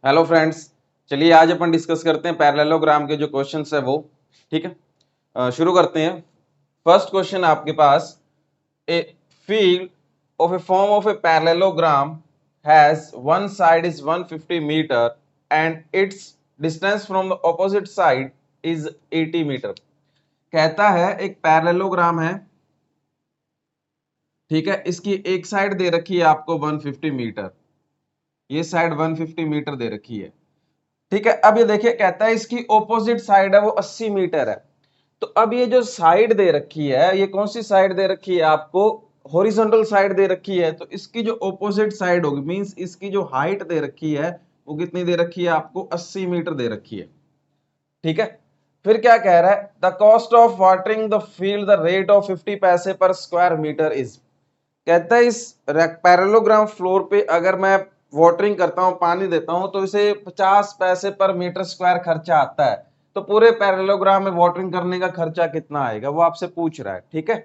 Hello friends. चलिए आज अपन discuss करते हैं पैरेललोग्राम के जो क्वेश्चंस है वो। ठीक है, शुरू करते हैं। फर्स्ट क्वेश्चन आपके पास, a field of a form of a parallelogram has one side is 150 metre and its distance from the opposite side is 80 metre. कहता है एक पैरेललोग्राम है, ठीक है, इसकी एक साइड दे रखी है आपको 150 मीटर, ये साइड 150 मीटर दे रखी है। ठीक है, अब ये देखिए कहता है इसकी ऑपोजिट साइड है वो 80 मीटर है। तो अब ये जो साइड दे रखी है, ये कौन सी साइड दे रखी है आपको? हॉरिजॉन्टल साइड दे रखी है। तो इसकी जो ऑपोजिट साइड होगी, मींस इसकी जो हाइट दे रखी है वो कितनी दे रखी है आपको? 80 मीटर दे रखी है। ठीक है, फिर क्या कह रहा है? The cost of watering the field the rate of 50 पैसे पर स्क्वायर मीटर इज। कहता है इस पैरेललोग्राम फ्लोर पे अगर मैं वाटरिंग करता हूं, पानी देता हूं, तो इसे 50 पैसे पर मीटर स्क्वायर खर्चा आता है। तो पूरे पैरेललोग्राम में वाटरिंग करने का खर्चा कितना आएगा वो आपसे पूछ रहा है। ठीक है,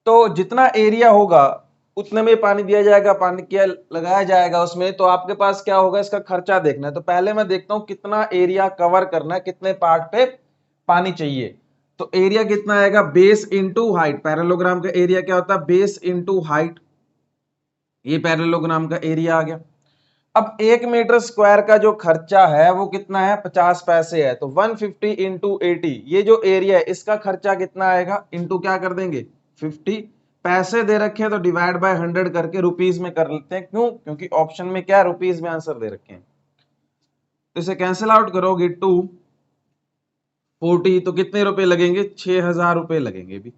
तो जितना एरिया होगा उतने में पानी दिया जाएगा, पानी क्या लगाया जाएगा उसमें, तो आपके पास क्या होगा? इसका खर्चा देखना है। तो पहले मैं देखता हूं कितना एरिया कवर करना है, कितने पार्ट पे पानी चाहिए। तो एरिया कितना आएगा? Base into height. पैरेललोग्राम का एरिया क्या होता है? Base into height. ये पैरेललोग्राम का एरिया आ गया। अब 1 मीटर स्क्वायर का जो खर्चा है वो कितना है? 50 पैसे है। तो 150 इंटू 80, ये जो एरिया है इसका खर्चा कितना आएगा? इंटू क्या कर देंगे? 50। पैसे दे रखे हैं तो डिवाइड बाय 100 करके रुपीज में कर लेते हैं। क्यों? क्योंकि ऑप्शन में क्या, रुपीज में आंसर दे रखे हैं। तो इसे कैंसिल आउट करोगे 240 तो कितने रुपए लगेंगे? 6000 रुपए लगेंगे। भी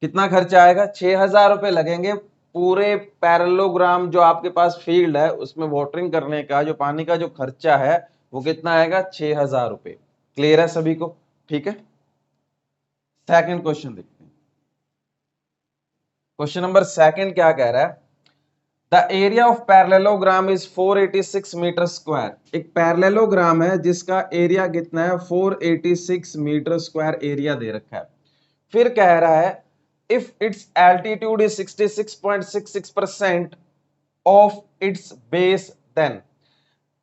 कितना खर्चा आएगा? 6000 रुपए लगेंगे। पूरे पैरेललोग्राम जो आपके पास फील्ड है उसमें वाटरिंग करने का जो पानी का जो खर्चा है वो कितना आएगा? 6000 रुपए। क्लियर है सभी को? ठीक है, सेकंड क्वेश्चन देखते हैं। क्वेश्चन नंबर सेकंड क्या कह रहा है? The area of parallelogram is 486 metre square. एक पैरेललोग्राम है जिसका एरिया कितना है? 486 मीटर स्क्वायर एरिया दे रखा है। फिर कह रहा है if its altitude is 66.66% of its base then।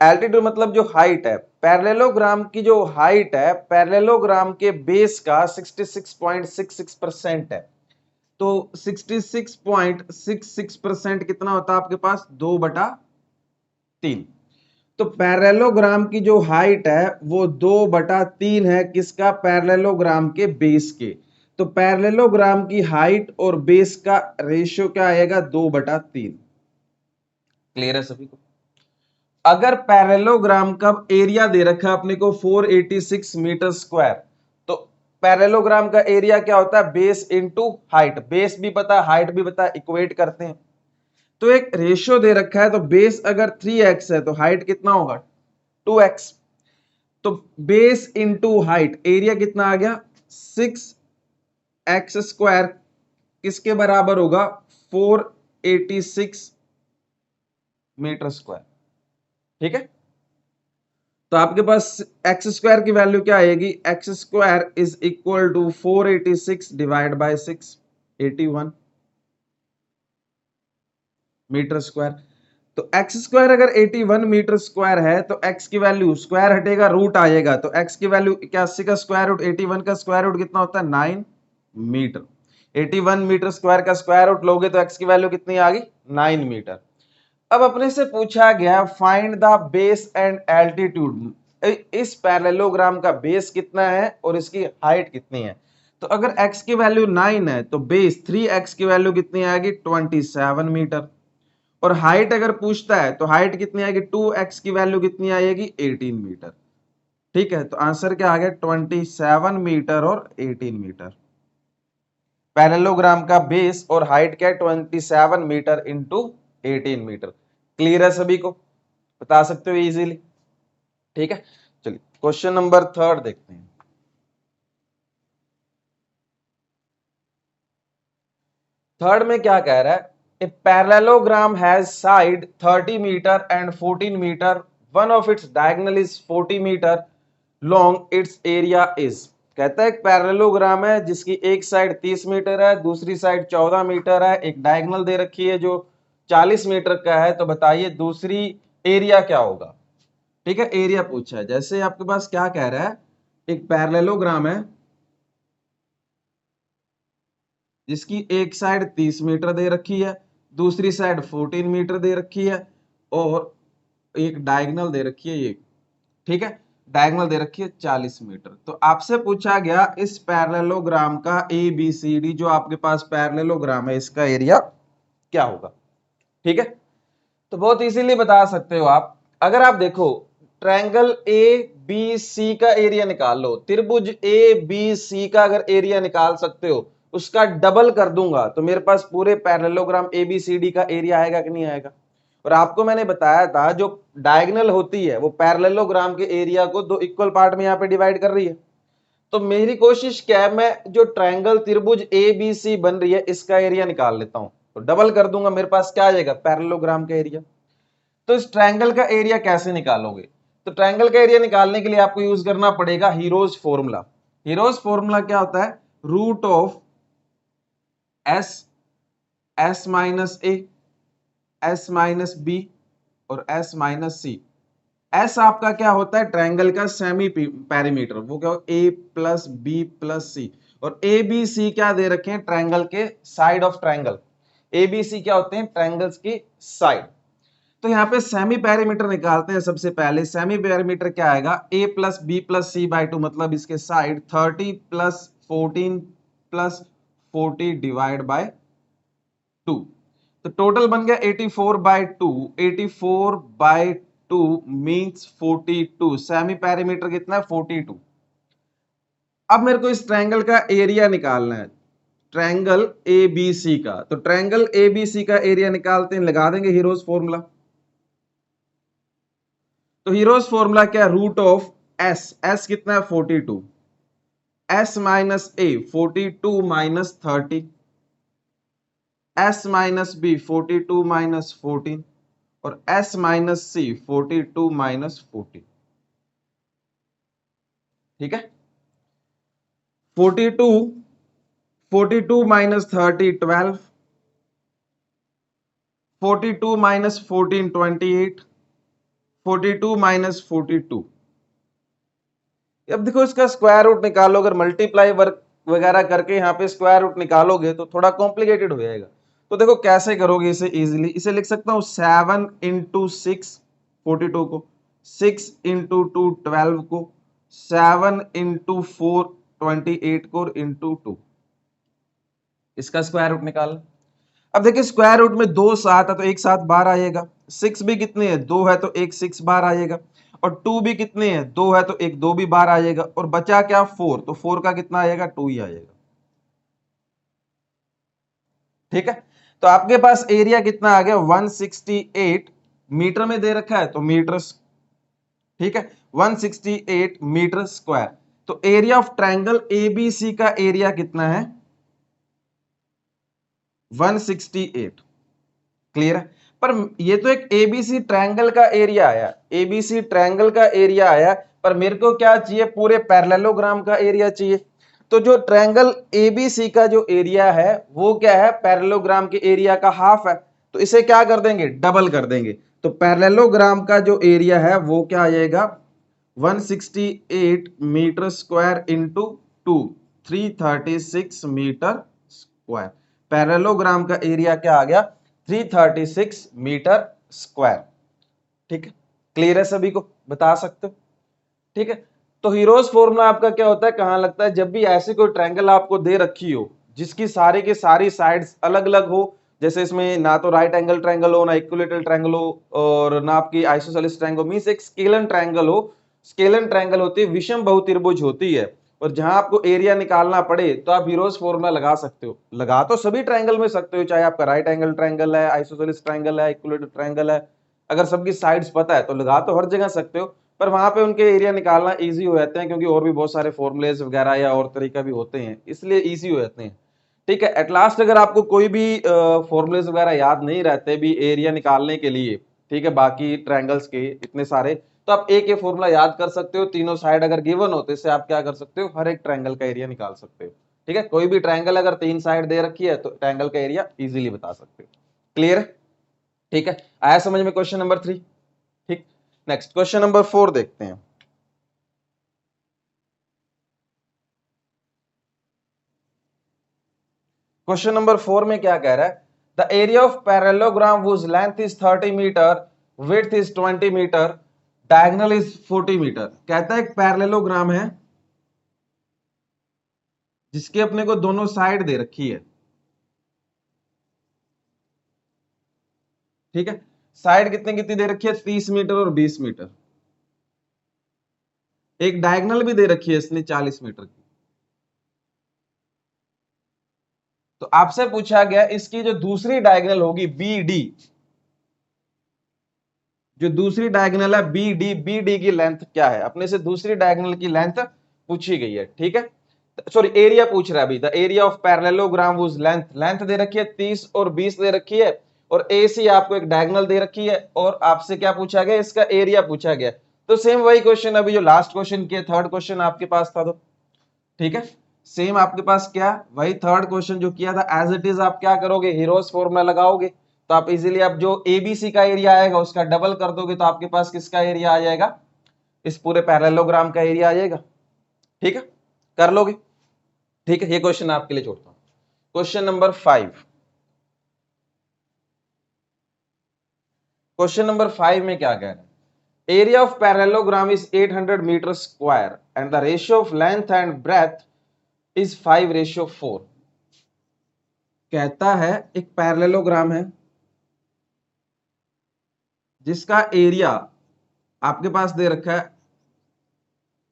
Altitude मतलब जो हाइट है, पैरेललोग्राम की जो हाइट है पैरेललोग्राम के बेस का 66.66% है। तो 66.66% कितना होता है आपके पास? 2/3। तो पैरेललोग्राम की जो हाइट है वो 2/3 है। किसका? पैरेललोग्राम के बेस के। तो पैरेललोग्राम की हाइट और बेस का रेशियो क्या आएगा? 2/3। क्लियर है सभी को? अगर पैरेललोग्राम का एरिया दे रखा है अपने को 486 मीटर स्क्वायर, तो पैरेललोग्राम का एरिया क्या होता है? Base into height. बेस भी पता है, हाइट भी पता है, इक्वेट करते हैं। तो एक रेशियो दे रखा है, तो बेस अगर 3x है तो हाइट कितना होगा? 2x। तो बेस इंटू हाइट, एरिया कितना आ गया? 6x² किसके बराबर होगा? 486 मीटर स्क्वायर। ठीक है, तो आपके पास x² की वैल्यू क्या आएगी? x² is equal to 486 divide by 6, 81 metre square. तो x² अगर 81 मीटर स्क्वायर है तो x की वैल्यू, स्क्वायर हटेगा रूट आएगा, तो x की वैल्यू 81 का स्क्वायर रूट, 81 का स्क्वायर रूट कितना होता है? 9 मीटर। 81 मीटर स्क्वायर का स्क्वायर रूट लोगे तो x की वैल्यू कितनी आ गई? 9 मीटर। अब अपने से पूछा गया find the base and altitude. इस पैरेललोग्राम का बेस कितना है और इसकी हाइट कितनी है? तो अगर x की वैल्यू 9 है तो बेस 3x की वैल्यू कितनी आएगी? 27 मीटर। और हाइट अगर पूछता है तो हाइट कितनी आएगी? 2x की वैल्यू कितनी आएगी? 18 मीटर। ठीक है, तो आंसर क्या आ गया? 27 मीटर और 18 मीटर। पैरेललोग्राम का बेस और हाइट क्या है? 27 मीटर इंटू 18 मीटर। क्लियर है सभी को? बता सकते हो इजीली। ठीक है, चलिए क्वेश्चन नंबर थर्ड देखते हैं। थर्ड में क्या कह रहा है? A parallelogram has side 30 metre and 14 metre, one of its diagonal is 40 metre long, its area is. कहता है एक पैरेललोग्राम है जिसकी एक साइड 30 मीटर है, दूसरी साइड 14 मीटर है, एक डायगोनल दे रखी है जो 40 मीटर का है। तो बताइए दूसरी एरिया क्या होगा। ठीक है, एरिया पूछा है। जैसे आपके पास क्या कह रहा है, एक पैरेललोग्राम है जिसकी एक साइड 30 मीटर दे रखी है, दूसरी साइड 14 मीटर दे रखी है, और एक डायगोनल दे रखी है ये। ठीक है, डायगोनल दे रखी है 40 मीटर। तो आपसे पूछा गया इस पैरेललोग्राम का ABCD, जो आपके पास पैरेललोग्राम है, इसका एरिया क्या होगा। ठीक है, तो बहुत इजीली बता सकते हो आप। अगर आप देखो ट्रायंगल ABC का एरिया निकाल लो, त्रिभुज ABC का अगर एरिया निकाल सकते हो, उसका डबल कर दूंगा तो मेरे पास पूरे पैरेललोग्राम ABCD का एरिया आएगा कि नहीं आएगा। और आपको मैंने बताया था जो डायगोनल होती है वो पैरेललोग्राम के एरिया को दो इक्वल पार्ट में यहाँ पे डिवाइड कर रही है। तो मेरी कोशिश क्या है, मैं जो ट्रायंगल त्रिभुज ABC बन रही है इसका एरिया निकाल लेता हूं। तो डबल कर दूंगा, मेरे पास क्या आ जाएगा, पैरेललोग्राम का एरिया। तो इस ट्रायंगल का एरिया कैसे निकालोगे, तो ट्रायंगल का एरिया निकालने के लिए आपको यूज करना पड़ेगा हीरोज फॉर्मूला। हीरोज फॉर्मूला क्या होता है, root of S minus A, S minus B और एस माइनस सी। एस आपका क्या होता है, ट्रायंगल का सेमी पैरीमीटर, वो क्या हो, ए प्लस बी प्लस सी। और ए बी सी क्या दे रखे हैं, ट्रायंगल के side of triangle. A B C क्या होते हैं, ट्रायंगल्स की साइड। तो यहाँ पे सेमी पैरीमीटर निकालते हैं। सबसे पहले सेमी पैरीमीटर क्या आएगा, a plus B plus C by 2, मतलब इसके side 30 plus 14 plus 40 divide by 2। तो टोटल बन गया 84 by 2। 84 by 2 means 42। Semi perimeter कितना है, 42। अब मेरे को इस ट्रायंगल का एरिया निकालना है, ट्रायंगल ABC का। तो ट्रायंगल ABC का एरिया निकालते हैं, लगा देंगे हीरोज फॉर्मूला। तो हीरोज फॉर्मूला क्या है, रूट ऑफ एस कितना है 42, S minus A 42 minus 30, S minus B 42 minus 14 और एस माइनस सी 42 माइनस 40। ठीक है, 42 माइनस 30 12, 42 माइनस 14 28, 42 माइनस 42। अब देखो इसका स्क्वायर रूट निकालो, अगर मल्टीप्लाई वर्क वगैरह करके यहाँ पे स्क्वायर रूट निकालोगे तो थोड़ा कॉम्प्लिकेटेड हो जाएगा। तो देखो कैसे करोगे इसे इजीली, इसे लिख सकता हूँ 7 इंटू 6 42 को, 6 इंटू 2 12 को, 7 इंटू 4 28 को, इंटू 2, इसका स्क्वायर रूट निकाल। अब देखिए स्क्वायर रूट में 2 साथ है तो एक साथ बार आएगा, 6 भी कितने है 2 है तो एक 6 बार आएगा, और 2 भी कितने हैं 2 है तो एक 2 भी बार आएगा, और बचा क्या 4, तो 4 का कितना आएगा 2 ही आएगा। ठीक है, तो आपके पास एरिया कितना आ गया 168 मीटर में दे रखा है तो मीटर। ठीक है, 168 मीटर स्क्वायर। तो एरिया ऑफ ट्रायंगल ABC का एरिया कितना है 168। क्लियर है, पर ये तो एक ABC ट्रायंगल का एरिया आया, ABC ट्रायंगल का एरिया आया, पर मेरे को क्या चाहिए, पूरे पैरेललोग्राम का एरिया चाहिए। तो जो ट्रायंगल ABC का जो एरिया है वो क्या है, पैरेललोग्राम के एरिया का हाफ है। तो इसे क्या कर देंगे, डबल कर देंगे। तो पैरेललोग्राम का जो एरिया है वो क्या आ जाएगा 168 metre square into 2, 336 metre square. Parallelogram का एरिया क्या आ गया 336 मीटर स्क्वायर। ठीक है, क्लियर है, सभी को बता सकते हो। ठीक है, तो हीरोज फॉर्मूला आपका क्या होता है, कहां लगता है, जब भी ऐसी कोई ट्रायंगल आपको दे रखी हो जिसकी सारी की सारी साइड्स अलग अलग हो, जैसे इसमें ना तो राइट एंगल ट्रायंगल हो, ना इक्विलेटरल ट्रायंगल हो, और ना आपकी आइसोसेलेस ट्रायंगल, मींस एक स्केलन ट्रायंगल हो। स्केलन ट्रायंगल होती है, विषम बहुत्रिभुज होती है, और जहां आपको एरिया निकालना पड़े तो आप हीरोज फॉर्मूला लगा सकते हो। लगा तो सभी ट्रायंगल में सकते हो, चाहे आपका राइट एंगल ट्रायंगल है, आइसोसेलेस ट्रायंगल है, इक्विलेटरल ट्रायंगल है, अगर सबकी साइड्स पता है तो लगा तो हर जगह सकते हो। पर वहां पे उनके एरिया निकालना इजी हो जाते हैं, क्योंकि और भी बहुत सारे फॉर्मुलेज वगैरह या और तरीका भी होते हैं, इसलिए इजी हो जाते हैं। ठीक है, एट लास्ट अगर आपको कोई भी फॉर्मुलेज वगैरह याद नहीं रहते भी एरिया निकालने के लिए, ठीक है, बाकी ट्रायंगल्स के इतने सारे, तो आप एक फॉर्मूला याद कर सकते हो, तीनों साइड अगर गिवन हो तो इससे आप क्या कर सकते हो, हर एक ट्रायंगल का एरिया निकाल सकते हो। ठीक है, कोई भी ट्रायंगल अगर 3 साइड दे रखी है तो ट्रायंगल का एरिया इजीली बता सकते हो। क्लियर है, ठीक है, आया समझ में क्वेश्चन नंबर 3। ठीक, नेक्स्ट क्वेश्चन नंबर 4 देखते हैं। क्वेश्चन नंबर 4 में क्या कह रहा है, the area of parallelogram whose length is 30 metre, width is 20 metre, diagonal is 40 metre. कहता है एक पैरेललोग्राम है जिसके अपने को दोनों साइड दे रखी है, ठीक है, साइड कितनी कितनी दे रखी है, 30 मीटर और 20 मीटर, एक डायगोनल भी दे रखी है इसने 40 मीटर की। तो आपसे पूछा गया इसकी जो दूसरी डायगोनल होगी बी डी, जो दूसरी डायगोनल है बी डी की लेंथ क्या है, अपने से दूसरी डायगोनल की लेंथ पूछी गई है, ठीक है, सॉरी एरिया पूछ रहा है अभी, the area of parallelogram whose length, length दे रखी है 30 और 20 दे रखी है, और ए सी आपको एक डायगोनल दे रखी है, और आपसे क्या पूछा गया, इसका एरिया पूछा गया। तो सेम वही क्वेश्चन अभी जो लास्ट क्वेश्चन किया, थर्ड क्वेश्चन आपके पास था, तो ठीक है, सेम आपके पास क्या, वही थर्ड क्वेश्चन जो किया था एज इट इज आप क्या करोगे, हीरोज फॉर्मूला लगाओगे, तो आप इजीली आप जो एबीसी का एरिया आएगा उसका डबल कर दोगे, तो आपके पास किसका एरिया आ जाएगा, इस पूरे पैरेललोग्राम का एरिया आ जाएगा, ठीक है, कर लोगे, ठीक है, ये क्वेश्चन आपके लिए छोड़ता हूं। क्वेश्चन नंबर 5, क्वेश्चन नंबर 5 में क्या कह रहा है, area of parallelogram is 800 metre square and the ratio of length and breadth is 5:4। कहता है एक पैरेललोग्राम है जिसका एरिया आपके पास दे रखा है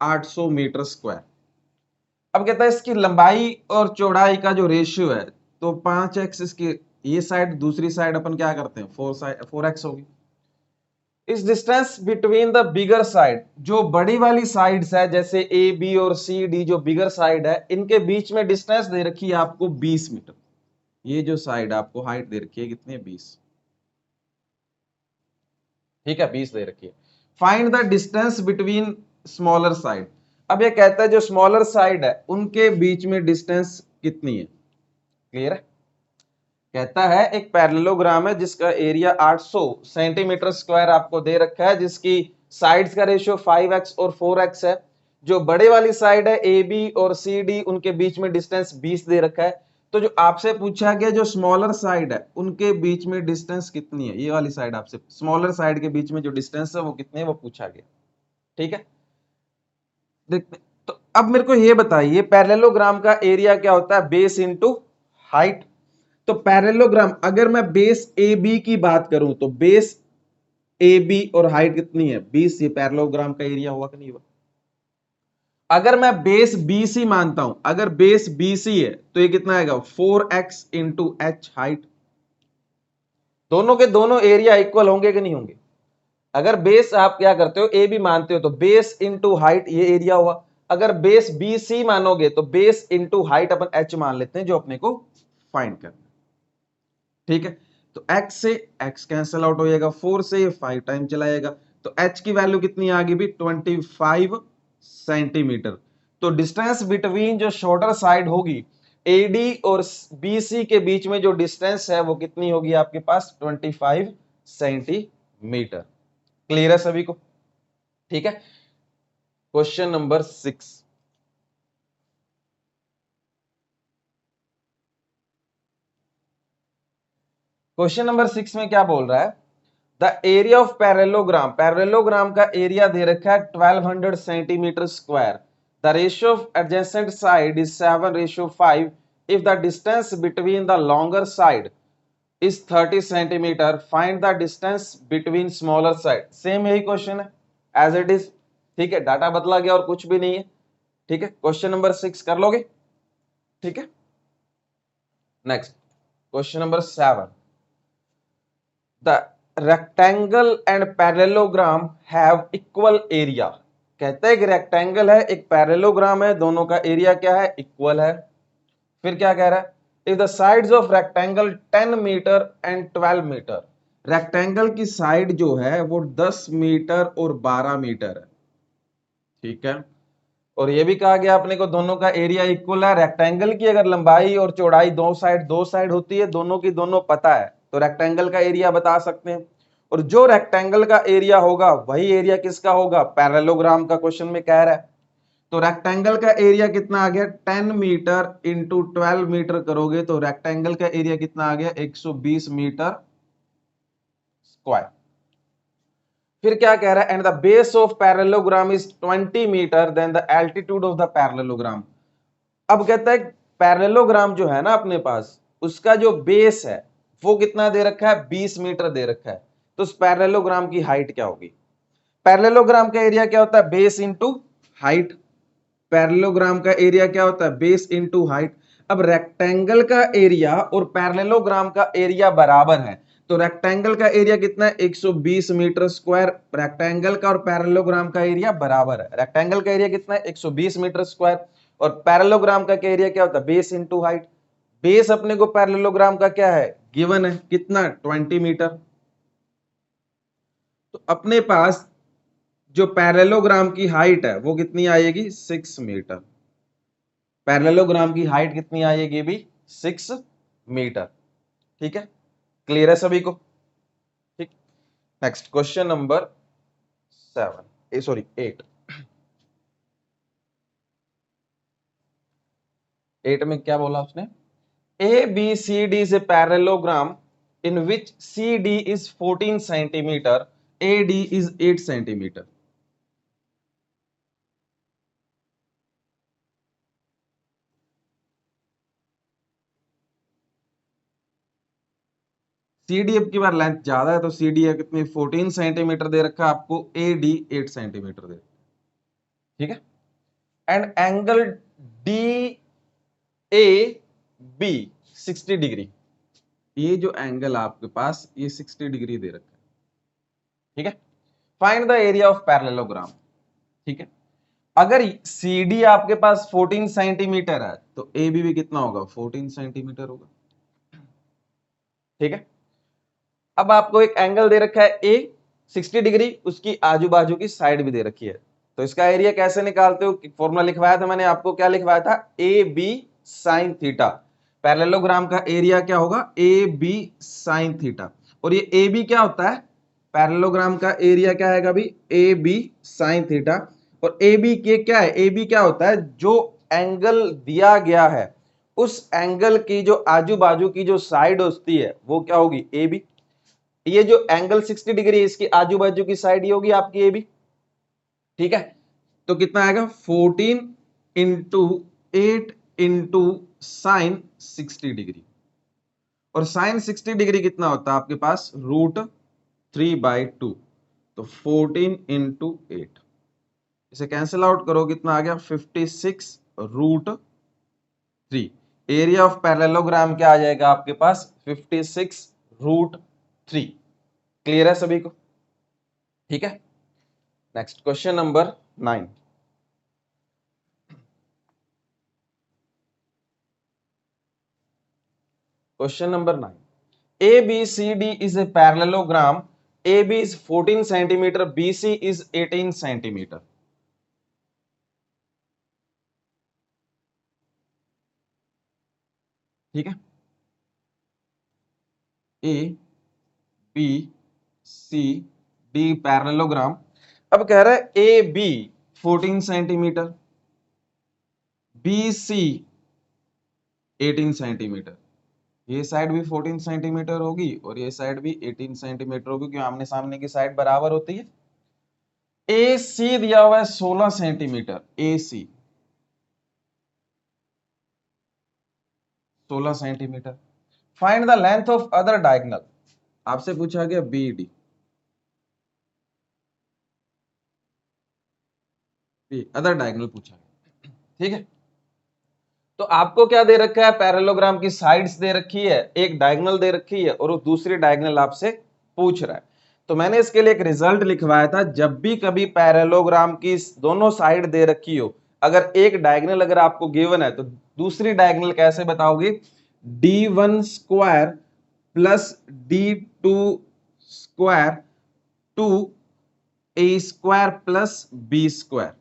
800 मीटर स्क्वायर। अब कहता है इसकी लंबाई और चौड़ाई का जो रेशियो है, तो 5x इसकी ये साइड, दूसरी साइड अपन क्या करते हैं 4x होगी। इस distance between the bigger side, जो बड़ी वाली साइड्स है जैसे ए बी और सी डी, जो बिगर साइड है इनके बीच में डिस्टेंस दे रखी है आपको 20 मीटर। ये जो साइड आपको हाइट दे रखी है कितनी है, 20, ठीक है, 20 दे रखी है। Find the distance between smaller side. अब ये कहता है जो स्मॉलर साइड है उनके बीच में डिस्टेंस कितनी है, क्लियर है। कहता है एक पैरेललोग्राम है जिसका एरिया 800 सेंटीमीटर स्क्वायर आपको दे रखा है, जिसकी साइड्स का रेशियो 5x और 4x है, जो बड़े वाली साइड है ए बी और सी डी उनके बीच में डिस्टेंस 20 दे रखा है। तो जो आपसे पूछा गया जो स्मॉलर साइड है उनके बीच में डिस्टेंस कितनी है, ये वाली साइड आपसे स्मॉलर साइड के बीच में जो डिस्टेंस है वो कितनी है वो पूछा गया, ठीक है। देखते, तो अब मेरे को ये बताइए पैरेललोग्राम का एरिया क्या होता है, बेस इंटू हाइट। तो पैरेललोग्राम अगर मैं बेस ए बी की बात करूं तो बेस ए बी और हाइट कितनी है 20, ये पैरेललोग्राम का एरिया हुआ कि नहीं हुआ। अगर मैं बेस बी सी मानता हूं, अगर बेस बी सी है तो ये कितना आएगा 4x इंटू एच हाइट। दोनों के दोनों एरिया इक्वल होंगे कि नहीं होंगे। अगर बेस आप क्या करते हो ए बी मानते हो तो बेस इंटू हाइट ये एरिया हुआ, अगर बेस बी सी मानोगे तो बेस इंटू हाइट अपन एच मान लेते हैं जो अपने को फाइंड करना, ठीक है। तो x से x कैंसिल आउट हो जाएगा, 4 से ये 5 टाइम चला जाएगा, तो h की वैल्यू कितनी आ गई भी 25 सेंटीमीटर। तो डिस्टेंस बिटवीन जो शॉर्टर साइड होगी एडी और बीसी के बीच में जो डिस्टेंस है वो कितनी होगी आपके पास 25 सेंटीमीटर। क्लियर है सभी को, ठीक है। क्वेश्चन नंबर 6, क्वेश्चन नंबर 6 में क्या बोल रहा है, the area of parallelogram, parallelogram का एरिया दे रखा है 1200 centimetre square, the ratio of adjacent side is 7:5 if the distance between the longer side is 30 centimetre, find the distance between smaller side. Same यही question है as it is, ठीक है, data बदला गया और कुछ भी नहीं है, ठीक है। क्वेश्चन नंबर 6 कर लोगे, ठीक है। Next question number 7, the rectangle and parallelogram have equal area. कहते हैं कि रेक्टेंगल है एक पैरेललोग्राम है, दोनों का एरिया क्या है इक्वल है। फिर क्या कह रहा है, if the sides of rectangle 10 metre and 12 metre, rectangle की साइड जो है वो 10 मीटर और 12 मीटर है, ठीक है। और ये भी कहा गया अपने को दोनों का एरिया इक्वल है। रेक्टेंगल की अगर लंबाई और चौड़ाई दो साइड होती है, दोनों की दोनों पता है, तो रेक्टेंगल का एरिया बता सकते हैं। और जो रेक्टेंगल का एरिया होगा वही एरिया किसका होगा, पैरेललोग्राम का क्वेश्चन में कह रहा है। तो रेक्टेंगल का एरिया कितना आ गया, 10 मीटर इंटू 12 मीटर करोगे तो रेक्टेंगल का एरिया कितना आ गया, 120 मीटर स्क्वायर। फिर क्या कह रहा है, and the base of parallelogram is 20 metre then the altitude of the parallelogram. अब कहता है पैरेललोग्राम जो है ना अपने पास, उसका जो बेस है वो कितना दे रखा है, 20 मीटर दे रखा है। तो उस पैरेललोग्राम की हाइट क्या होगी, पैरेललोग्राम का एरिया क्या होता है, बेस इंटू हाइट। पैरेललोग्राम का एरिया क्या होता है, बेस इंटू हाइट। अब रेक्टेंगल का एरिया और पैरेललोग्राम का एरिया बराबर है, तो रेक्टेंगल का एरिया कितना है, 120 मीटर स्क्वायर। रेक्टेंगल का और पैरेललोग्राम का एरिया बराबर है। रेक्टेंगल का एरिया कितना है, 120 मीटर स्क्वायर, और पैरेललोग्राम का एरिया क्या होता है, बेस इंटू हाइट। बेस अपने को पैरेललोग्राम का क्या है, गिवन है, कितना, 20 मीटर। तो अपने पास जो पैरेललोग्राम की हाइट है वो कितनी आएगी, 6 मीटर। पैरेललोग्राम की हाइट कितनी आएगी भी, 6 मीटर। ठीक है, क्लियर है सभी को। ठीक, नेक्स्ट क्वेश्चन नंबर 8। 8 में क्या बोला उसने, A B C D is a parallelogram in which C D is 14 centimetre, A D is 8 centimetre. C D अब की बार लेंथ ज्यादा है तो सी डी है कितनी, 14 सेंटीमीटर दे रखा है आपको, ए डी 8 सेंटीमीटर दे। ठीक है, and angle D A B 60 degree. ये जो एंगल आपके पास ये 60 डिग्री दे रखा है। ठीक है, find the area of parallelogram. ठीक है, अगर सी डी आपके पास 14 सेंटीमीटर है तो ए बी भी कितना होगा, 14 सेंटीमीटर होगा। ठीक है, अब आपको एक एंगल दे रखा है ए 60 डिग्री, उसकी आजू बाजू की साइड भी दे रखी है। तो इसका एरिया कैसे निकालते हो, फॉर्मूला लिखवाया था मैंने आपको, क्या लिखवाया था, A B sine theta. Parallelogram का एरिया क्या होगा, ए बी साइन थीटा। और ये ए बी क्या होता है, पैरेललोग्राम का एरिया क्या है अभी, ए बी साइन थीटा। और ए बी के क्या है, ए बी क्या होता है, जो एंगल दिया गया है उस एंगल की जो आजू बाजू की जो साइड होती है वो क्या होगी, ए बी। ये जो एंगल 60 डिग्री है इसकी आजू बाजू की साइड ये होगी आपकी ए बी। ठीक है, तो कितना आएगा, 14 इंटू 8 इंटू साइन 60 डिग्री। और साइन 60 डिग्री कितना होता है आपके पास, √3/2। तो 14 इंटू 8, इसे कैंसिल आउट करो, कितना आ गया, 56√3। एरिया ऑफ पैरेललोग्राम क्या आ जाएगा आपके पास, 56√3। क्लियर है सभी को। ठीक है, next question number 9। Question number 9, ABCD is a parallelogram. AB is 14 centimeter, BC is 18 centimeter. ठीक है, A B C D parallelogram. अब कह रहा है AB 14 सेंटीमीटर, BC 18 सेंटीमीटर। ये साइड भी 14 सेंटीमीटर होगी और ये साइड भी 18 सेंटीमीटर होगी, क्योंकि आमने सामने की साइड बराबर होती है। AC दिया हुआ है 16 centimetre, AC 16 centimetre. Find the length of other diagonal. आपसे पूछा गया BD, अदर डायगोनल पूछा गया। ठीक है, तो आपको क्या दे रखा है, पैरेललोग्राम की साइड्स दे रखी है, एक डायगोनल दे रखी है और वो दूसरी डायगोनल आपसे पूछ रहा है। तो मैंने इसके लिए एक रिजल्ट लिखवाया था, जब भी कभी पैरेललोग्राम की दोनों साइड दे रखी हो, अगर एक डायगोनल अगर आपको गिवन है तो दूसरी डायगोनल कैसे बताओगे, D1 square plus D2 square to A square plus B square.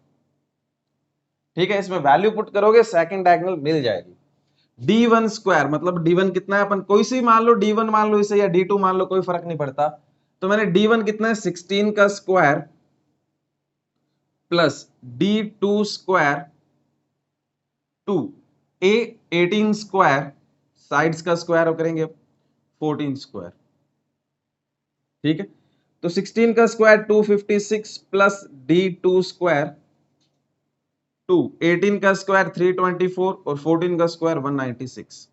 ठीक है, इसमें वैल्यू पुट करोगे सेकंड डायगोनल मिल जाएगी। D1 स्क्वायर मतलब D1 कितना है, अपन कोई सी मान लो, D1 मान लो इसे या D2 मान लो, कोई फर्क नहीं पड़ता। तो मैंने d1 कितना है 16 का square plus d2 square to a 18 square, sides का स्क्वायर करेंगे 14 स्क्वायर, ठीक है। तो 16 का square 256 plus d2 square to 18 का स्क्वायर 324 और 14 का स्क्वायर 196,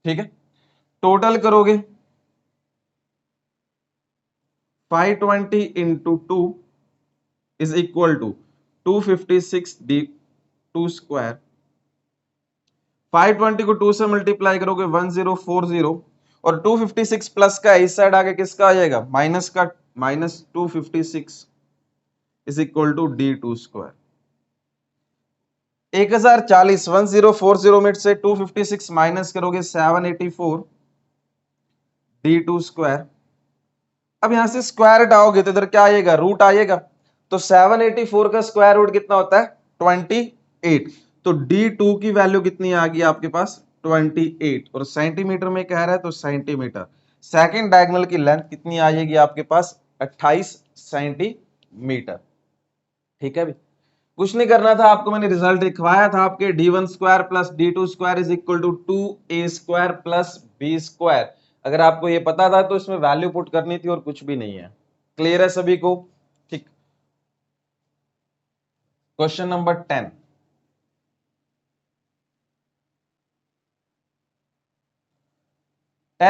ठीक है। टोटल करोगे 520 into 2 is equal to 256 d2 square. 520 को 2 से मल्टीप्लाई करोगे 1040 और 256 प्लस का इस साइड आगे किसका आ जाएगा माइनस का, minus 256 is equal to d2 square. 1040 1040 में से 256 माइनस करोगे 784 d2 स्क्वायर। अब यहां से स्क्वायर हटाओगे तो इधर क्या आएगा रूट आएगा, तो 784 का स्क्वायर रूट कितना होता है 28, तो d2 की वैल्यू कितनी आ गई आपके पास 28 और सेंटीमीटर में कह रहा है तो सेंटीमीटर। सेकंड डायगोनल की लेंथ कितनी आ जाएगी आपके पास 28 सेंटीमीटर, ठीक है। कुछ नहीं करना था आपको, मैंने रिजल्ट लिखवाया था आपके d1 square plus d2 square is equal to 2a square plus b square. अगर आपको ये पता था तो इसमें वैल्यू पुट करनी थी और कुछ भी नहीं है। क्लियर है सभी को, ठीक। क्वेश्चन नंबर 10,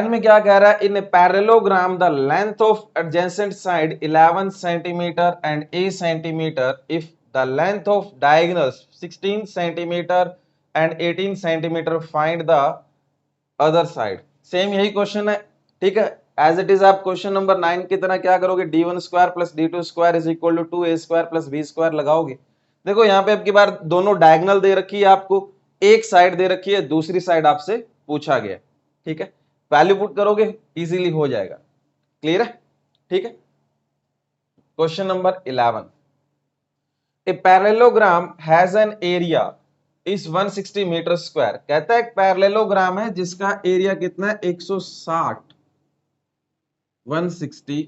में क्या कह रहा है in parallelogram the length of adjacent side 11 centimetre and a centimetre if the length of diagonals 16 centimetre and 18 centimetre find the other side. Same यही क्वेश्चन है, ठीक है। एज इट इज आप क्वेश्चन नंबर 9 की तरह क्या करोगे d1 square plus d2 square is equal to 2a square plus b square लगाओगे। देखो यहाँ पे अब की बार दोनों डायगोनल दे रखी है आपको, एक साइड दे रखी है, दूसरी साइड आपसे पूछा गया, ठीक है। वैल्यू पुट करोगे इजीली हो जाएगा। क्लियर है, ठीक है। Question number 11, A parallelogram has an area इस 160 मीटर स्क्वायर। कहता है एक पैरेललोग्राम है जिसका एरिया कितना है 160 160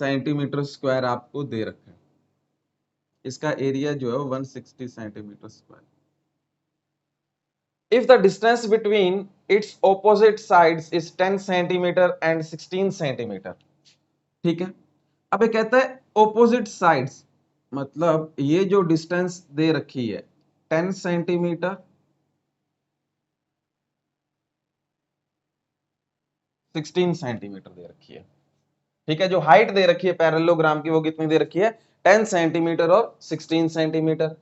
सेंटीमीटर स्क्वायर आपको दे रखा है। इसका एरिया जो है 160 centimetre square. If the distance between its opposite sides is 10 centimetre and 16 centimetre, ठीक है। अब ये कहता है opposite sides, मतलब ये जो डिस्टेंस दे रखी है 10 सेंटीमीटर 16 सेंटीमीटर दे रखी है, ठीक है। जो हाइट दे रखी है पैरेललोग्राम की वो कितनी दे रखी है 10 सेंटीमीटर और 16 सेंटीमीटर।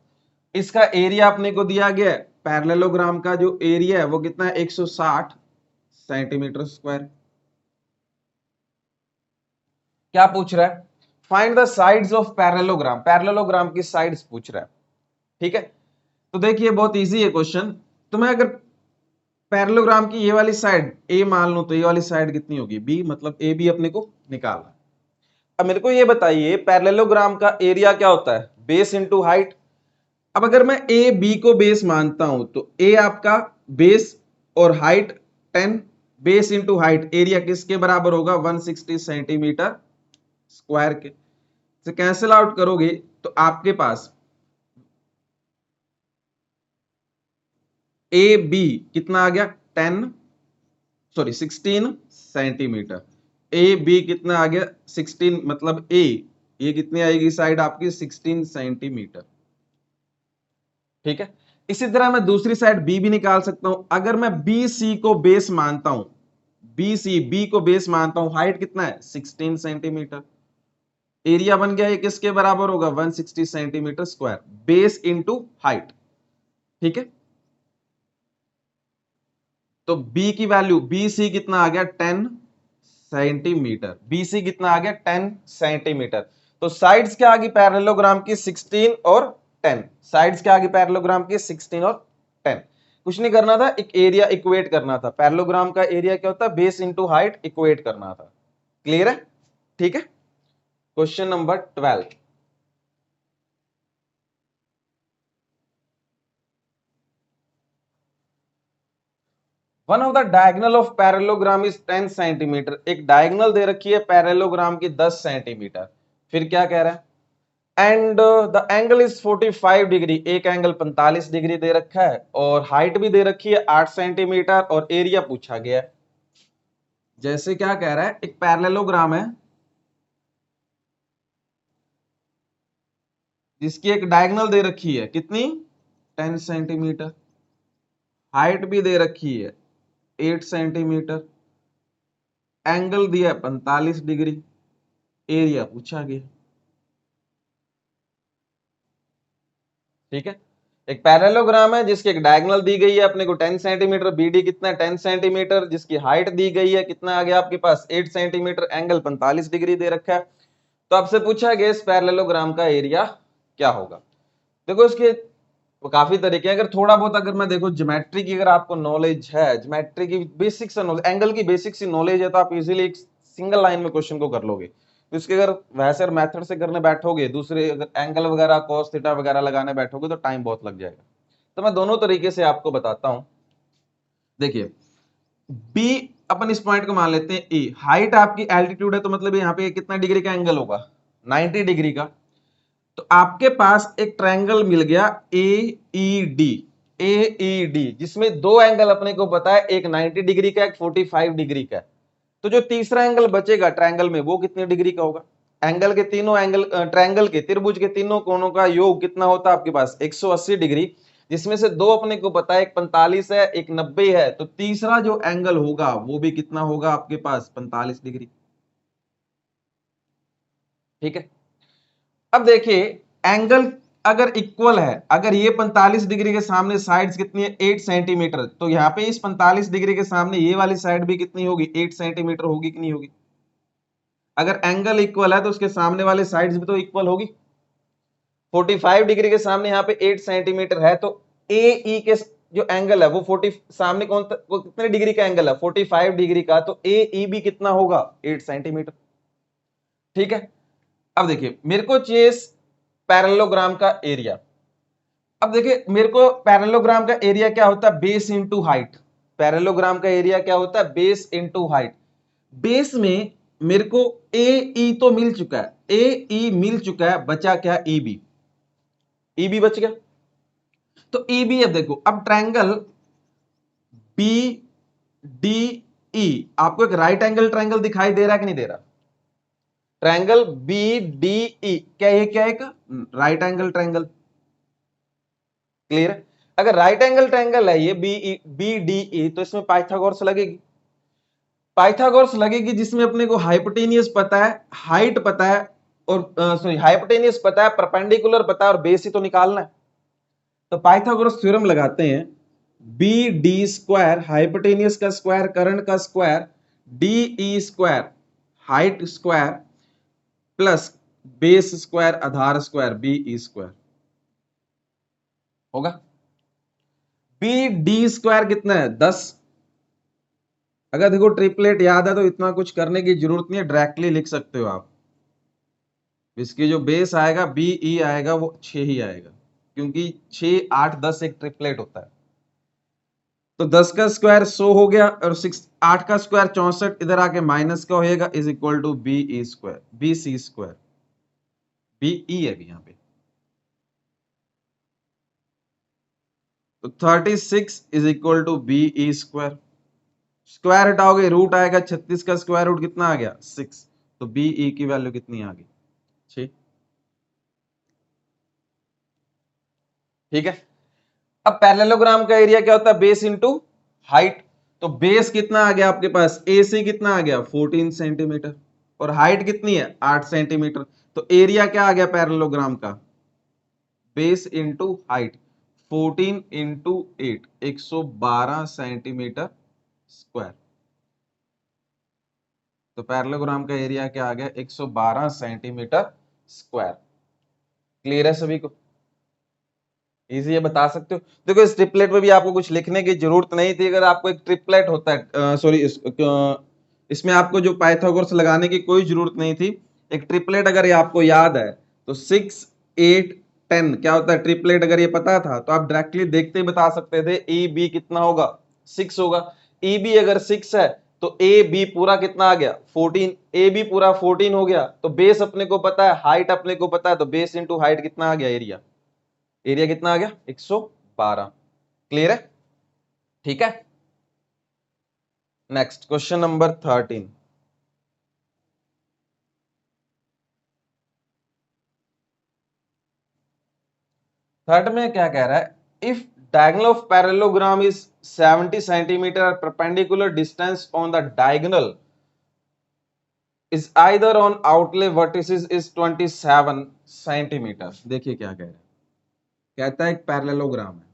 इसका एरिया अपने को दिया गया है, पैरेललोग्राम का जो एरिया है वो कितना है 160 सेंटीमीटर स्क्वायर। क्या पूछ रहा है find the sides of parallelogram, parallelogram की साइड्स पूछ रहा है, ठीक है। तो देखिए बहुत इजी है क्वेश्चन। तो मैं अगर पैरेललोग्राम की ये वाली साइड ए मान लूं तो ये वाली साइड कितनी होगी बी, मतलब ए बी अपने को निकालना। अब मेरे को ये बताइए पैरेललोग्राम का एरिया क्या होता है बेस इंटू हाइट। अब अगर मैं ए बी को बेस मानता हूं तो ए आपका बेस और height 10, base into height area किसके बराबर होगा 160 सेंटीमीटर स्क्वायर के। से कैंसिल आउट करोगे तो आपके पास ए बी कितना आ गया 16 सेंटीमीटर। ए बी कितना आ गया 16, मतलब ए ये कितनी आएगी साइड आपकी 16 सेंटीमीटर, ठीक है। इसी तरह मैं दूसरी साइड बी भी निकाल सकता हूं। अगर मैं बी सी को बेस मानता हूं, बी सी बी को बेस मानता हूं, हाइट कितना है 16 सेंटीमीटर, एरिया बन गया ये किसके बराबर होगा 160 centimetre square, base into height, ठीक है। तो बी की वैल्यू बी सी कितना आ गया 10 सेंटीमीटर, बी सी कितना आ गया 10 सेंटीमीटर। तो साइड्स क्या आ गई पैरेललोग्राम की 16 और 10, साइड्स क्या आ गई पैरेललोग्राम की 16 और 10। कुछ नहीं करना था, एक एरिया इक्वेट करना था। पैरेललोग्राम का एरिया क्या होता है बेस इंटू हाइट इक्वेट करना था। क्लियर है, ठीक है। Question number 12, one of the diagonal of parallelogram is 10 centimetre. एक डायगोनल दे रखी है पैरेललोग्राम की 10 सेंटीमीटर। फिर क्या कह रहा है, and the angle is 45 degree, एक एंगल 45 डिग्री दे रखा है, और हाइट भी दे रखी है 8 सेंटीमीटर, और एरिया पूछा गया है। जैसे क्या कह रहा है, एक पैरेललोग्राम है जिसकी एक डायगोनल दे रखी है कितनी, 10 सेंटीमीटर, हाइट भी दे रखी है 8 सेंटीमीटर, एंगल दिया 45 डिग्री, एरिया पूछा गया। ठीक है, एक पैरेललोग्राम है जिसकी एक डायगोनल दी गई है अपने को 10 सेंटीमीटर, बीडी कितना है 10 सेंटीमीटर, जिसकी हाइट दी गई है कितना आ गया आपके पास 8 सेंटीमीटर, एंगल 45 डिग्री दे रखा है। तो आपसे पूछा गया इस पैरेललोग्राम का एरिया क्या होगा। देखो इसके काफी तरीके हैं, अगर थोड़ा बहुत अगर मैं देखो ज्योमेट्री की अगर आपको नॉलेज है, ज्योमेट्री की बेसिक से नॉलेज, एंगल की बेसिक सी नॉलेज है, तो आप इजीली एक सिंगल लाइन में क्वेश्चन को कर लोगे। तो इसके अगर वैसे मेथड से करने बैठोगे, दूसरे अगर एंगल वगैरह कॉस थीटा वगैरह लगाने बैठोगे तो टाइम बहुत लग जाएगा। तो मैं दोनों तरीके से आपको बताता हूं। देखिए बी, अपन इस पॉइंट को मान लेते हैं ए, हाइट आपकी एल्टीट्यूड है, तो मतलब यहाँ पे कितना डिग्री का एंगल होगा 90 डिग्री का। तो आपके पास एक ट्रायंगल मिल गया AED, AED जिसमें दो एंगल अपने को पता है, एक 90 डिग्री का, एक 45 डिग्री का। तो जो तीसरा एंगल बचेगा ट्रायंगल में वो कितने डिग्री का होगा। एंगल के तीनों एंगल, ट्रायंगल के त्रिभुज के तीनों कोणों का योग कितना होता है आपके पास 180 डिग्री, जिसमें से दो अपने को पता है, एक 45 है एक 90 है। तो तीसरा जो एंगल होगा वो भी कितना होगा आपके पास 45 डिग्री। ठीक है, अब देखिए एंगल अगर इक्वल है, अगर ये 45 डिग्री के सामने साइड्स कितनी है 8 सेंटीमीटर, तो यहाँ पे इस 45 डिग्री के सामने ये वाली साइड भी कितनी होगी 8 सेंटीमीटर होगी कि नहीं होगी। अगर एंगल इक्वल है तो उसके सामने वाले साइड्स भी तो इक्वल होगी। 45 डिग्री के सामने यहाँ पे 8 सेंटीमीटर है, तो ए ई के जो एंगल है वो 40 सामने वो कितने डिग्री का एंगल है 45 डिग्री का, तो ए ई भी कितना होगा 8 सेंटीमीटर। ठीक है, अब देखिए मेरे को चाहिए पैरेललोग्राम का एरिया। अब देखिए मेरे को पैरेललोग्राम का एरिया क्या होता है, बेस इंटू हाइट। पैरेललोग्राम का एरिया क्या होता है, बेस इंटू हाइट। बेस में मेरे को ए ई तो मिल चुका है, ए ई मिल चुका है, बचा क्या ई बी, ई बी बच गया। तो ई बी, अब देखो अब ट्रायंगल बी डी ई, आपको एक राइट एंगल ट्रायंगल दिखाई दे रहा है कि नहीं दे रहा। ट्रायंगल बी डी ई क्या है, क्या एक राइट एंगल ट्रायंगल। क्लियर है, अगर राइट एंगल ट्रायंगल है ये बी डी ई, तो इसमें पाइथागोरस लगेगी। पाइथागोरस लगेगी जिसमें अपने को हाइपोटेनियस पता है, हाइट पता है, और सॉरी हाइपोटेनियस पता है, परपेंडिकुलर पता है, और बेस ही तो निकालना है। तो पाइथागोरस थ्योरम लगाते हैं, बी डी स्क्वायर हाइपोटेनियस का स्क्वायर करंट का square D E square height square plus base square आधार स्क्वायर बी ई स्क्वायर होगा। बी डी स्क्वायर कितना है 10। अगर देखो ट्रिपलेट याद है तो इतना कुछ करने की जरूरत नहीं है, डायरेक्टली लिख सकते हो आप। इसकी जो बेस आएगा बी ई आएगा वो 6 ही आएगा, क्योंकि 6 8 10 एक ट्रिपलेट होता है। तो 10 का स्क्वायर 100 हो गया, और 8 का स्क्वायर 64, इधर आके माइनस का होएगा, is equal to B E square, B C square, B E है भी यहाँ पे। तो 36 is equal to B E square. Square हटाओगे रूट आएगा, 36 का स्क्वायर रूट कितना आ गया 6, तो बी ई की वैल्यू कितनी आ गई 6। ठीक है, अब पैरेललोग्राम का एरिया क्या होता है, बेस इंटू हाइट। तो बेस कितना आ गया आपके पास, ए सी कितना आ गया 14 सेंटीमीटर, और हाइट कितनी है 8 सेंटीमीटर। तो एरिया क्या आ गया पैरेललोग्राम का, base into height 14 into 8 112 centimetre square. तो पैरेललोग्राम का एरिया क्या आ गया 112 सेंटीमीटर स्क्वायर। क्लियर है सभी को, इजी है, बता सकते हो। देखो इस ट्रिपलेट में भी आपको कुछ लिखने की जरूरत नहीं थी, अगर आपको एक ट्रिपलेट होता है, सॉरी इसमें आपको जो पाइथागोरस लगाने की कोई जरूरत नहीं थी। एक ट्रिपलेट अगर ये आपको याद है तो 6 8 10 क्या होता है ट्रिपलेट, अगर ये पता था तो आप डायरेक्टली देखते ही बता सकते थे ए बी कितना होगा 6 होगा। ई बी अगर 6 है तो ए बी पूरा कितना आ गया 14, ए बी पूरा 14 हो गया। तो बेस अपने को पता है, हाइट अपने को पता है, तो बेस इंटू हाइट कितना आ गया एरिया, एरिया कितना आ गया 112। क्लियर है? ठीक है। Next question number 13। थर्ड में क्या कह रहा है, if diagonal of parallelogram is 70 centimeter, perpendicular distance on the diagonal is either on outlay vertices is 27 centimeter। देखिए क्या कह रहा है, कहता है एक पैरेललोग्राम है,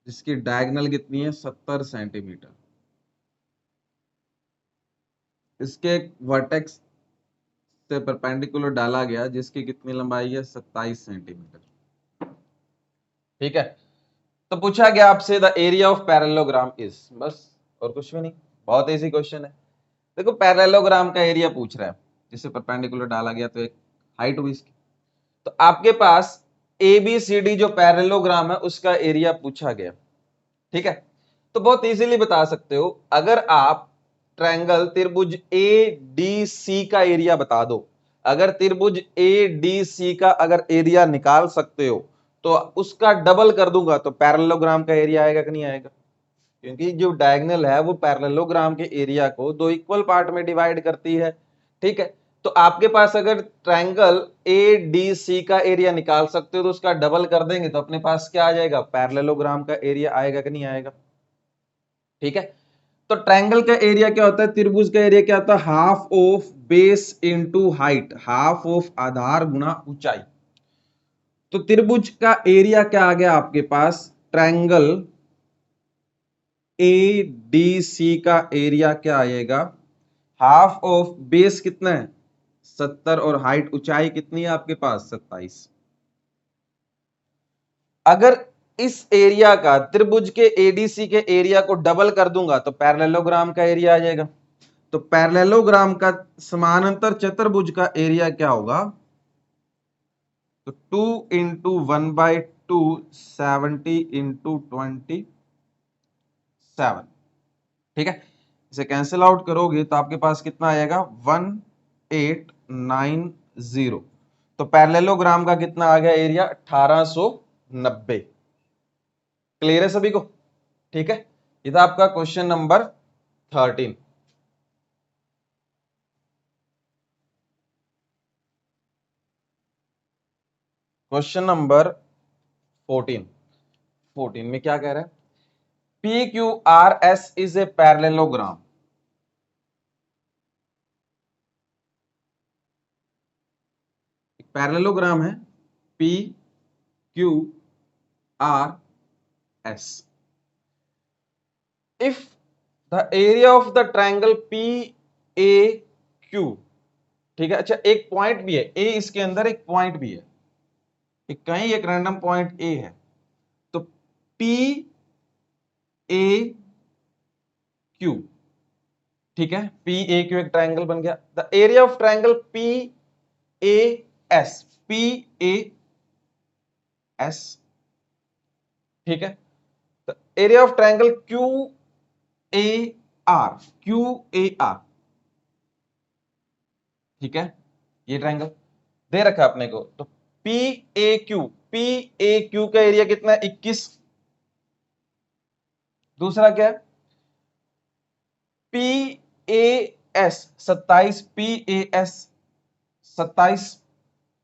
जिसकी डायगोनल कितनी है 70 सेंटीमीटर, इसके वर्टेक्स से परपेंडिकुलर डाला गया जिसकी कितनी लंबाई है 27 सेंटीमीटर। ठीक है। तो पूछा गया आपसे the area of parallelogram is, बस और कुछ भी नहीं, बहुत इजी क्वेश्चन है। देखो पैरेललोग्राम का एरिया पूछ रहा है, जिससे परपेंडिकुलर डाला गया तो एक हाइट हुई इसकी। तो आपके पास ए बी सी डी जो पैरेललोग्राम है उसका एरिया पूछा गया। ठीक है। तो बहुत इजीली बता सकते हो, अगर आप ट्रायंगल त्रिभुज ए डी सी का एरिया बता दो, अगर त्रिभुज ए डी सी का अगर एरिया निकाल सकते हो तो उसका डबल कर दूंगा तो पैरेललोग्राम का एरिया आएगा कि नहीं आएगा, क्योंकि जो डायगोनल है वो पैरेललोग्राम के एरिया को दो इक्वल पार्ट में डिवाइड करती है। ठीक है। तो आपके पास अगर ट्रायंगल ए डी सी का एरिया निकाल सकते हो तो उसका डबल कर देंगे तो अपने पास क्या आ जाएगा, पैरेललोग्राम का एरिया आएगा कि नहीं आएगा। ठीक है। तो ट्रायंगल का एरिया क्या होता है, त्रिभुज का एरिया क्या होता है, half of base into height, half of आधार गुणा ऊंचाई। तो त्रिभुज का एरिया क्या आ गया आपके पास, ट्रायंगल ए डी सी का एरिया क्या आएगा, हाफ ऑफ बेस कितना है 70 और हाइट ऊंचाई कितनी है आपके पास 27। अगर इस एरिया का त्रिभुज के एडीसी के एरिया को डबल कर दूंगा तो पैरेललोग्राम का एरिया आ जाएगा। तो पैरेललोग्राम का समानांतर चतुर्भुज का एरिया क्या होगा, तो 2 इंटू 1/2 70 इंटू 27। ठीक है। इसे कैंसिल आउट करोगे तो आपके पास कितना आएगा 1890। तो पैरेललोग्राम का कितना आ गया एरिया 1890। क्लियर है सभी को? ठीक है। ये था आपका क्वेश्चन नंबर 13। Question number 14। 14 में क्या कह रहा है, P Q R S is a parallelogram. Parallelogram है P Q R S. If the area of the triangle P A Q, ठीक है, अच्छा एक पॉइंट भी है ए, इसके अंदर एक पॉइंट भी है, एक कहीं एक रैंडम पॉइंट ए है, तो पी ए क्यू, ठीक है, पी ए क्यू एक ट्रायंगल बन गया। The area of triangle P A S, P A S, ठीक है, the area of triangle Q A are, Q A are, ठीक है, ये ट्रायंगल दे रखा है अपने को। तो P A Q, P A Q का एरिया कितना है 21। दूसरा क्या है P A S 27, P A S 27।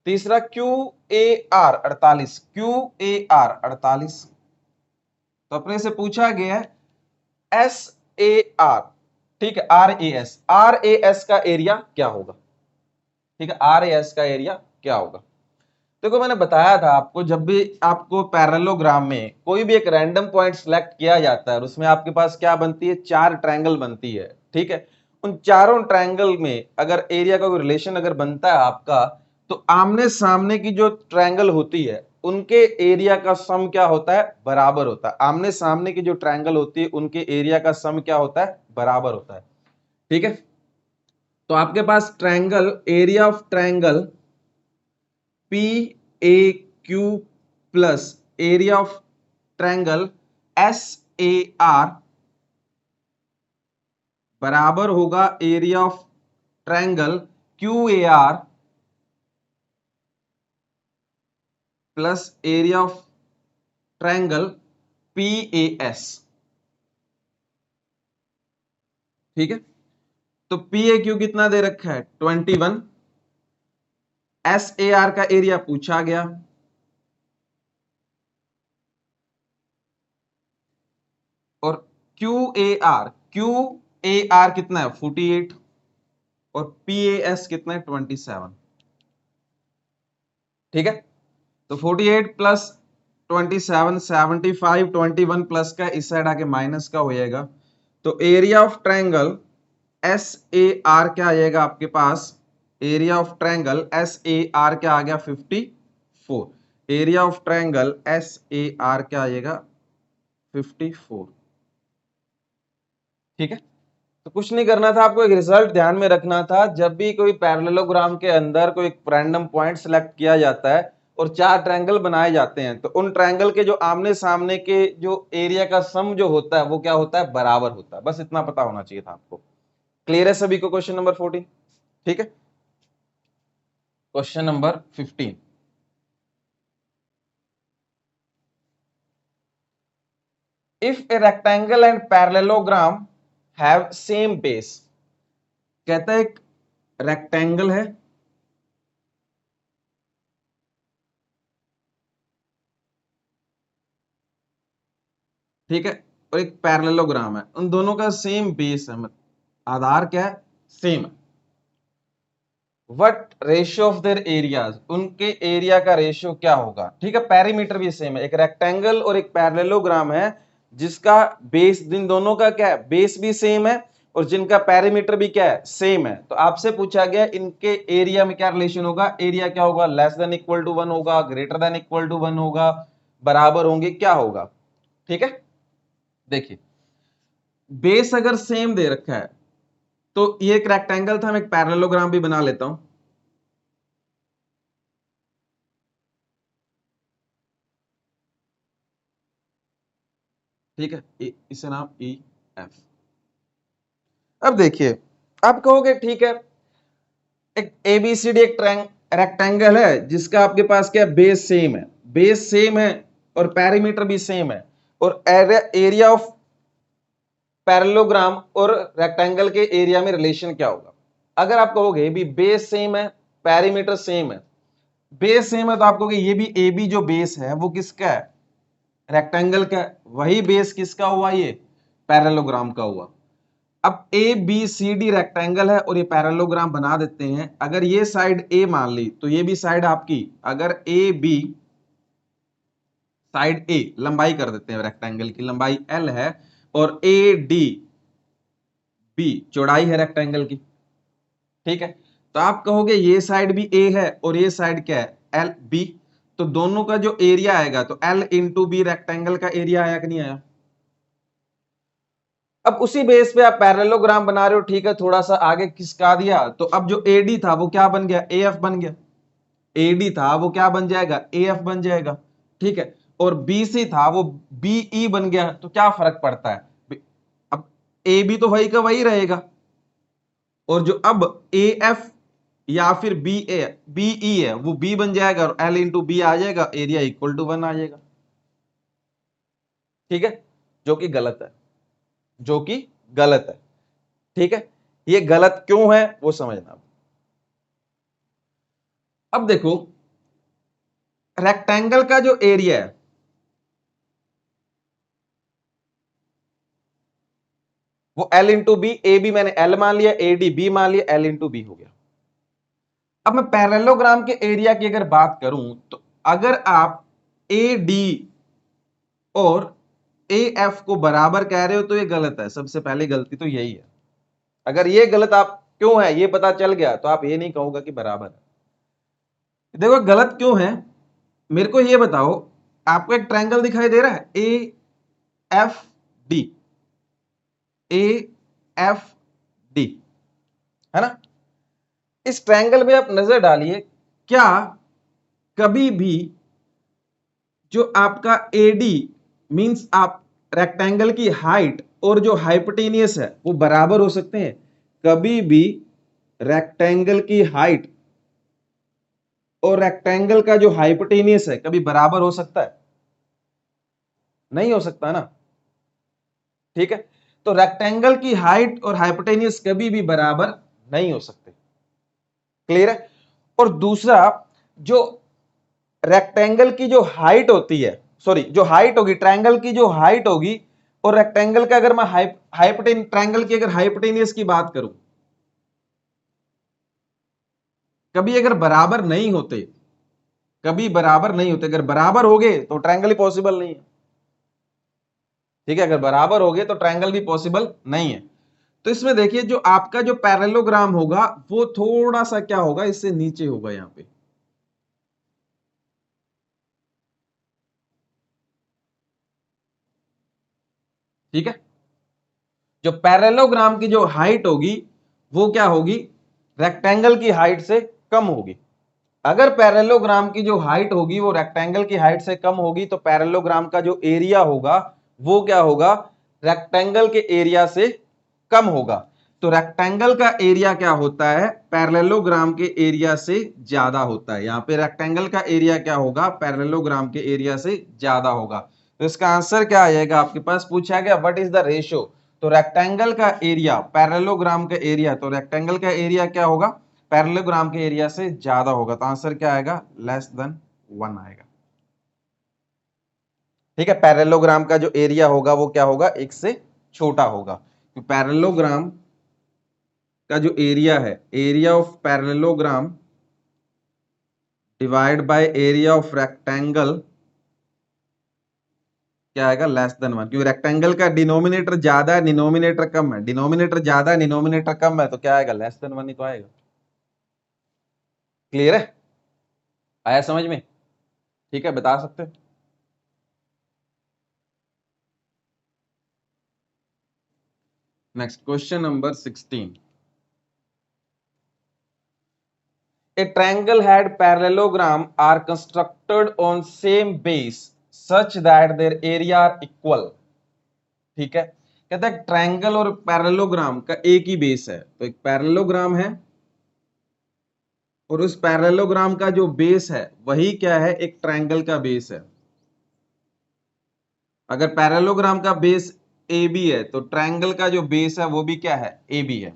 तीसरा Q A are 48, Q A are 48। तो अपने से पूछा गया है एस ए आर, ठीक है, आर ए एस का एरिया क्या होगा। ठीक है, आर ए एस का एरिया क्या होगा। देखो मैंने बताया था आपको, जब भी आपको पैरेललोग्राम में कोई भी एक रैंडम पॉइंट सिलेक्ट किया जाता है और उसमें आपके पास क्या बनती है, चार ट्रायंगल बनती है। ठीक है, उन चारों ट्रायंगल में अगर एरिया का कोई रिलेशन अगर बनता है आपका, तो आमने सामने की जो ट्रायंगल होती है उनके एरिया का सम क्या होता है, बराबर होता है। आमने सामने की जो ट्रायंगल होती है उनके एरिया का सम क्या होता है, बराबर होता है। ठीक है। तो आपके पास triangle, area of triangle P A Q plus area of triangle S A R बराबर होगा area of triangle Q A R plus area of triangle P A S. ठीक है, तो पी ए क्यू कितना दे रखा है 21, एस ए आर का area पूछा गया, और क्यू ए आर कितना है 48, और पी ए एस कितना है 27। ठीक है, तो 48 प्लस 27 75, 21 प्लस का इस साइड आके माइनस का हो जाएगा, तो area of triangle S A R क्या आएगा आपके पास, area of triangle S A R क्या आ गया 54, area of triangle S A R क्या आएगा 54। ठीक है, तो कुछ नहीं करना था आपको, एक रिजल्ट ध्यान में रखना था, जब भी कोई पैरेललोग्राम के अंदर कोई रैंडम पॉइंट सिलेक्ट किया जाता है और चार ट्रायंगल बनाए जाते हैं, तो उन ट्रायंगल के जो आमने सामने के जो एरिया का सम जो होता है वो क्या होता है, बराबर होता है। बस इतना पता होना चाहिए था आपको। क्लियर है सभी को क्वेश्चन नंबर 14? ठीक है, question number 15, if a rectangle and parallelogram have same base. कहता है एक रेक्टेंगल है, ठीक है, और एक पैरेललोग्राम है, उन दोनों का सेम बेस है, मतलब आधार क्या है, सेम है। What ratio of their areas, उनके एरिया का रेशियो क्या होगा। ठीक है, पैरीमीटर भी सेम है, एक रेक्टेंगल और एक पैरेललोग्राम है जिसका बेस, जिन दोनों का क्या है, बेस भी सेम है और जिनका पैरीमीटर भी क्या है, सेम है। तो आपसे पूछा गया इनके एरिया में क्या रिलेशन होगा, एरिया क्या होगा, लेस देन इक्वल टू 1 होगा, ग्रेटर देन इक्वल टू 1 होगा, बराबर होंगे, क्या होगा। ठीक है, देखिए बेस अगर सेम दे रखा है तो ये एक रेक्टेंगल था, मैं एक पैरेललोग्राम भी बना लेता हूं। ठीक है, इसे नाम ई एफ। अब देखिए, आप कहोगे ठीक है, एक एबीसीडी एक रेक्टेंगल है जिसका आपके पास क्या, बेस सेम है, बेस सेम है और पैरीमीटर भी सेम है, और एरिया ऑफ पैरेललोग्राम और रेक्टेंगल के एरिया में रिलेशन क्या होगा। अगर आप कहोगे भी बेस सेम है, पैरीमीटर सेम है, बेस सेम है, तो आप कहोगे ये भी ए बी जो बेस है वो किसका है, रेक्टेंगल का है, वही बेस किसका हुआ, ये पैरेललोग्राम का हुआ। अब A B C D rectangle है और ये पैरेललोग्राम बना देते हैं। अगर ये साइड ए मान ली तो ये भी साइड आपकी, अगर ए बी साइड ए लंबाई कर देते हैं, रेक्टेंगल की लंबाई एल है और ए डी बी चौड़ाई है रेक्टेंगल की। ठीक है, तो आप कहोगे ये साइड भी ए है और ये साइड क्या है, एल बी, तो दोनों का जो एरिया आएगा तो एल इंटू बी रेक्टेंगल का एरिया आया कि नहीं आया। अब उसी बेस पे आप पैरेललोग्राम बना रहे हो, ठीक है, थोड़ा सा आगे खिसका दिया, तो अब जो एडी था वो क्या बन गया, एएफ बन गया, एडी था वो क्या बन जाएगा, एएफ बन जाएगा। ठीक है, और बीसी था वो बीई बन गया, तो क्या फर्क पड़ता है, अब ए बी तो वही का वही रहेगा, और जो अब ए एफ या फिर बी ए बीई है वो बी बन जाएगा और एल इंटू बी आ जाएगा, एरिया इक्वल टू 1 आ जाएगा। ठीक है, जो कि गलत है, जो कि गलत है। ठीक है, ये गलत क्यों है वो समझना। अब देखो, रेक्टेंगल का जो एरिया है वो L into B, A B मैंने एल मान लिया, ए डी बी मान लिया, एल इंटू बी हो गया। अब मैं पैरेललोग्राम के एरिया की अगर बात करूं तो अगर आप ए डी और ए एफ को बराबर कह रहे हो तो ये गलत है, सबसे पहली गलती तो यही है। अगर ये गलत आप क्यों है ये पता चल गया तो आप ये नहीं कहोगे कि बराबर है। देखो गलत क्यों है, मेरे को ये बताओ, आपको एक ट्रायंगल दिखाई दे रहा है A F D, A F D, है ना। इस ट्रायंगल में आप नजर डालिए, क्या कभी भी जो आपका एडी मींस आप रेक्टेंगल की हाइट और जो हाइपोटेनियस है वो बराबर हो सकते हैं। कभी भी रेक्टेंगल की हाइट और रेक्टेंगल का जो हाइपोटेनियस है कभी बराबर हो सकता है? नहीं हो सकता ना। ठीक है, तो रेक्टेंगल की हाइट और हाइपोटेनियस कभी भी बराबर नहीं हो सकते। क्लियर है? और दूसरा, जो रेक्टेंगल की जो हाइट होती है, सॉरी जो हाइट होगी, ट्रायंगल की जो हाइट होगी और रेक्टेंगल का, अगर मैं हाइपोटेन ट्रायंगल की अगर हाइपोटेनियस की बात करूं, कभी अगर बराबर नहीं होते, कभी बराबर नहीं होते, अगर बराबर हो गए तो ट्रायंगल ही पॉसिबल नहीं है। ठीक है, अगर बराबर हो गए तो ट्रायंगल भी पॉसिबल नहीं है। तो इसमें देखिए जो आपका जो पैरेललोग्राम होगा वो थोड़ा सा क्या होगा, इससे नीचे होगा यहां पे। ठीक है, जो पैरेललोग्राम की जो हाइट होगी वो क्या होगी, रेक्टेंगल की हाइट से कम होगी। अगर पैरेललोग्राम की जो हाइट होगी वो रेक्टेंगल की हाइट से कम होगी तो पैरेललोग्राम का जो एरिया होगा वो क्या होगा, रेक्टेंगल के एरिया से कम होगा। तो रेक्टेंगल का एरिया क्या होता है, पैरेललोग्राम के एरिया से ज्यादा होता है। यहां पे रेक्टेंगल का एरिया क्या होगा, पैरेललोग्राम के एरिया से ज्यादा होगा। तो इसका आंसर क्या आएगा, आपके पास पूछा गया व्हाट इज द रेशियो, तो रेक्टेंगल का एरिया पैरेललोग्राम का एरिया, तो रेक्टेंगल का एरिया क्या होगा, पैरेललोग्राम के एरिया से ज्यादा होगा। तो आंसर क्या आएगा, लेस देन 1 आएगा। ठीक है, पैरेललोग्राम का जो एरिया होगा वो क्या होगा, एक से छोटा होगा। तो पैरेललोग्राम का जो एरिया है, area of parallelogram divide by area of rectangle क्या आएगा, लेस देन 1। क्योंकि रेक्टेंगल का डिनोमिनेटर ज्यादा है, डिनोमिनेटर कम है, डिनोमिनेटर ज्यादा है, डिनोमिनेटर कम है, तो क्या आएगा, लेस देन 1 ही तो आएगा। क्लियर है, आया समझ में? ठीक है, बता सकते हो। Next question number 16। A triangle had parallelogram are constructed on same base such that their area are equal। ठीक है, कहता है ट्रायंगल और पैरेललोग्राम का एक ही बेस है। तो एक पैरेललोग्राम है और उस पैरेललोग्राम का जो बेस है वही क्या है, एक ट्रायंगल का बेस है। अगर पैरेललोग्राम का बेस ए बी है तो ट्रायंगल का जो बेस है वो भी क्या है, ए बी है।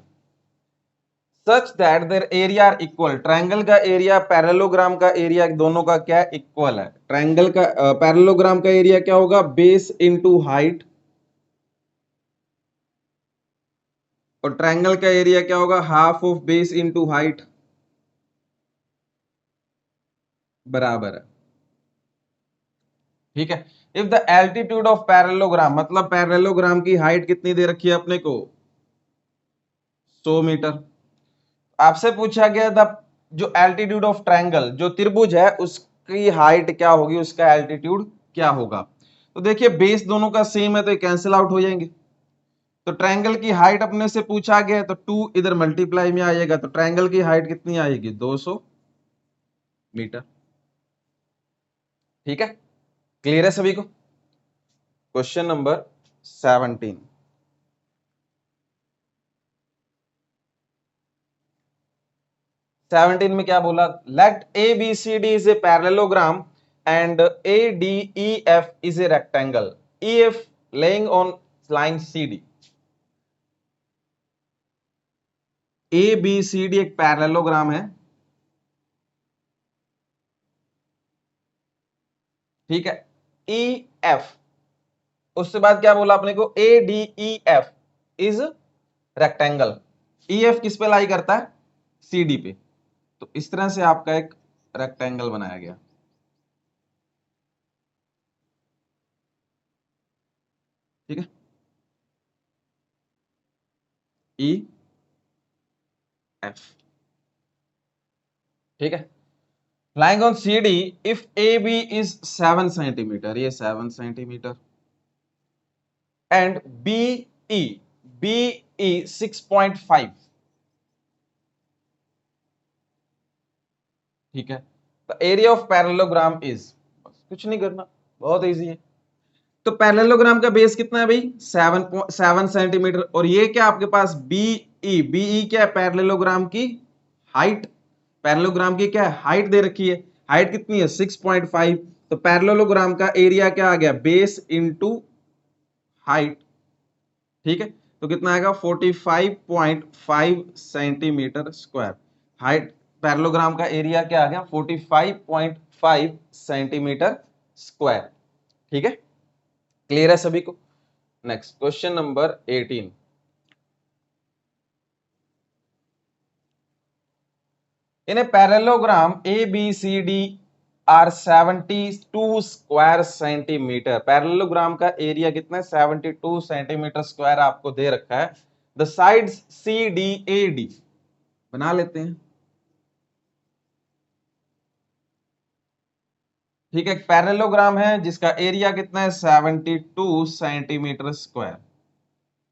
Such that their area are equal, triangle का एरिया पैरेललोग्राम का एरिया दोनों का क्या है, इक्वल है। ट्रायंगल का पैरेललोग्राम का एरिया क्या होगा, बेस इनटू हाइट, और ट्रायंगल का एरिया क्या होगा, half of base into height, बराबर है। ठीक है, if the altitude of parallelogram, मतलब पैरेललोग्राम की हाइट कितनी दे रखी है अपने को, 100 मीटर। आपसे पूछा गया था जो एल्टीट्यूड ऑफ ट्रायंगल, जो त्रिभुज है उसकी हाइट क्या होगी, उसका एल्टीट्यूड क्या होगा। तो देखिए बेस दोनों का सेम है तो ये कैंसिल आउट हो जाएंगे। तो ट्रायंगल की हाइट अपने से पूछा गया है तो 2 इधर मल्टीप्लाई में आ जाएगा, तो ट्रायंगल की हाइट कितनी आएगी, 200 मीटर। ठीक है, क्लियर है सभी को। Question number 17। 17 में क्या बोला, let A B C D is a parallelogram and A D E F is a rectangle, E F lying on line C D. A B C D एक parallelogram है। ठीक है, ई एफ, उसके बाद क्या बोला अपने को, ए D E F is rectangle. E F किस पे लाई करता है, सी डी पे। तो इस तरह से आपका एक रेक्टेंगल बनाया गया। ठीक है, ई एफ। ठीक है, lying on CD if AB is 7 centimetre, ये 7 सेंटीमीटर, and BE 6.5। ठीक है, एरिया ऑफ पैरेललोग्राम इज, कुछ नहीं करना, बहुत इजी है। तो पैरेललोग्राम का बेस कितना है भाई 7 सेंटीमीटर, और ये क्या आपके पास बीई क्या है पैरेललोग्राम की हाइट, पैरेललोग्राम की क्या है हाइट दे रखी है, हाइट कितनी है 6.5, तो पैरेललोग्राम का एरिया क्या आ गया बेस इंटू हाइट, ठीक है, तो कितना आएगा 45.5 सेंटीमीटर स्क्वायर, हाइट पैरेललोग्राम का एरिया क्या आ गया 45.5 सेंटीमीटर स्क्वायर, ठीक है, क्लियर है सभी को। Next question number 18, in a parallelogram ABCD are 72 square centimetre, parallelogram का एरिया कितना है 72 सेंटीमीटर स्क्वायर आपको दे रखा है, द साइड्स CDAD बना लेते हैं, ठीक है, पैरेललोग्राम है जिसका एरिया कितना है 72 सेंटीमीटर स्क्वायर।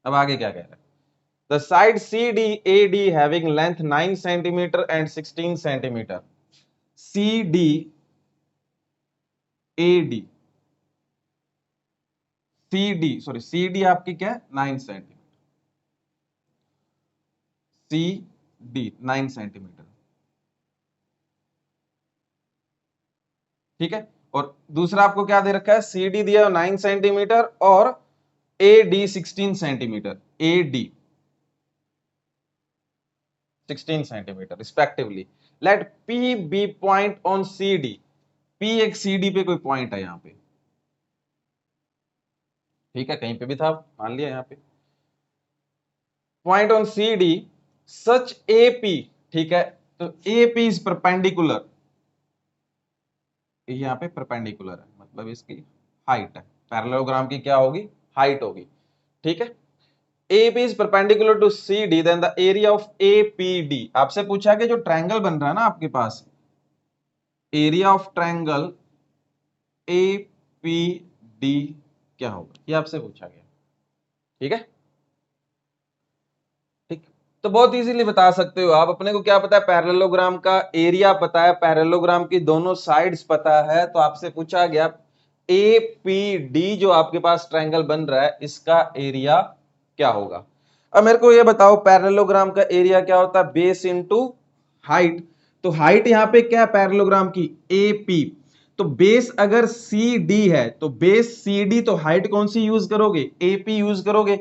अब आगे क्या कह रहा है, the side CDAD having length 9 centimetre and 16 centimetre, CDAD CD आपकी क्या है 9 सेंटीमीटर, CD 9 सेंटीमीटर, ठीक है, और दूसरा आपको क्या दे रखा है CD दिया 9 सेंटीमीटर और AD 16 centimetre, AD 16 centimetre respectively, let P be point on CD, P एक CD पे कोई पॉइंट है यहाँ पे, ठीक है, कहीं पे भी था मान लिया यहाँ पे, point on CD such AP, ठीक है, तो AP इज परपेंडिकुलर, यहाँ पे परपेंडिकुलर है मतलब इसकी हाइट है, पैरेललोग्राम की क्या होगी हाइट होगी, ठीक है, AP is perpendicular to CD, then the area of APD, आपसे पूछा कि जो ट्रायंगल बन रहा है ना आपके पास, एरिया ऑफ ट्रायंगल APD क्या होगा, ये आपसे पूछा गया, ठीक है, ठीक, तो बहुत इजीली बता सकते हो आप, अपने को क्या पता है पैरेललोग्राम का एरिया पता है, पैरेललोग्राम की दोनों साइड्स पता है, तो आपसे पूछा गया APD जो आपके पास ट्रायंगल बन रहा है इसका एरिया क्या होगा। अब मेरे को ये बताओ पैरेललोग्राम का एरिया क्या होता है बेस इंटू हाइट, तो हाइट यहां पे क्या है पैरेललोग्राम की AP, तो बेस अगर CD है तो बेस CD, तो हाइट कौन सी यूज करोगे AP यूज करोगे,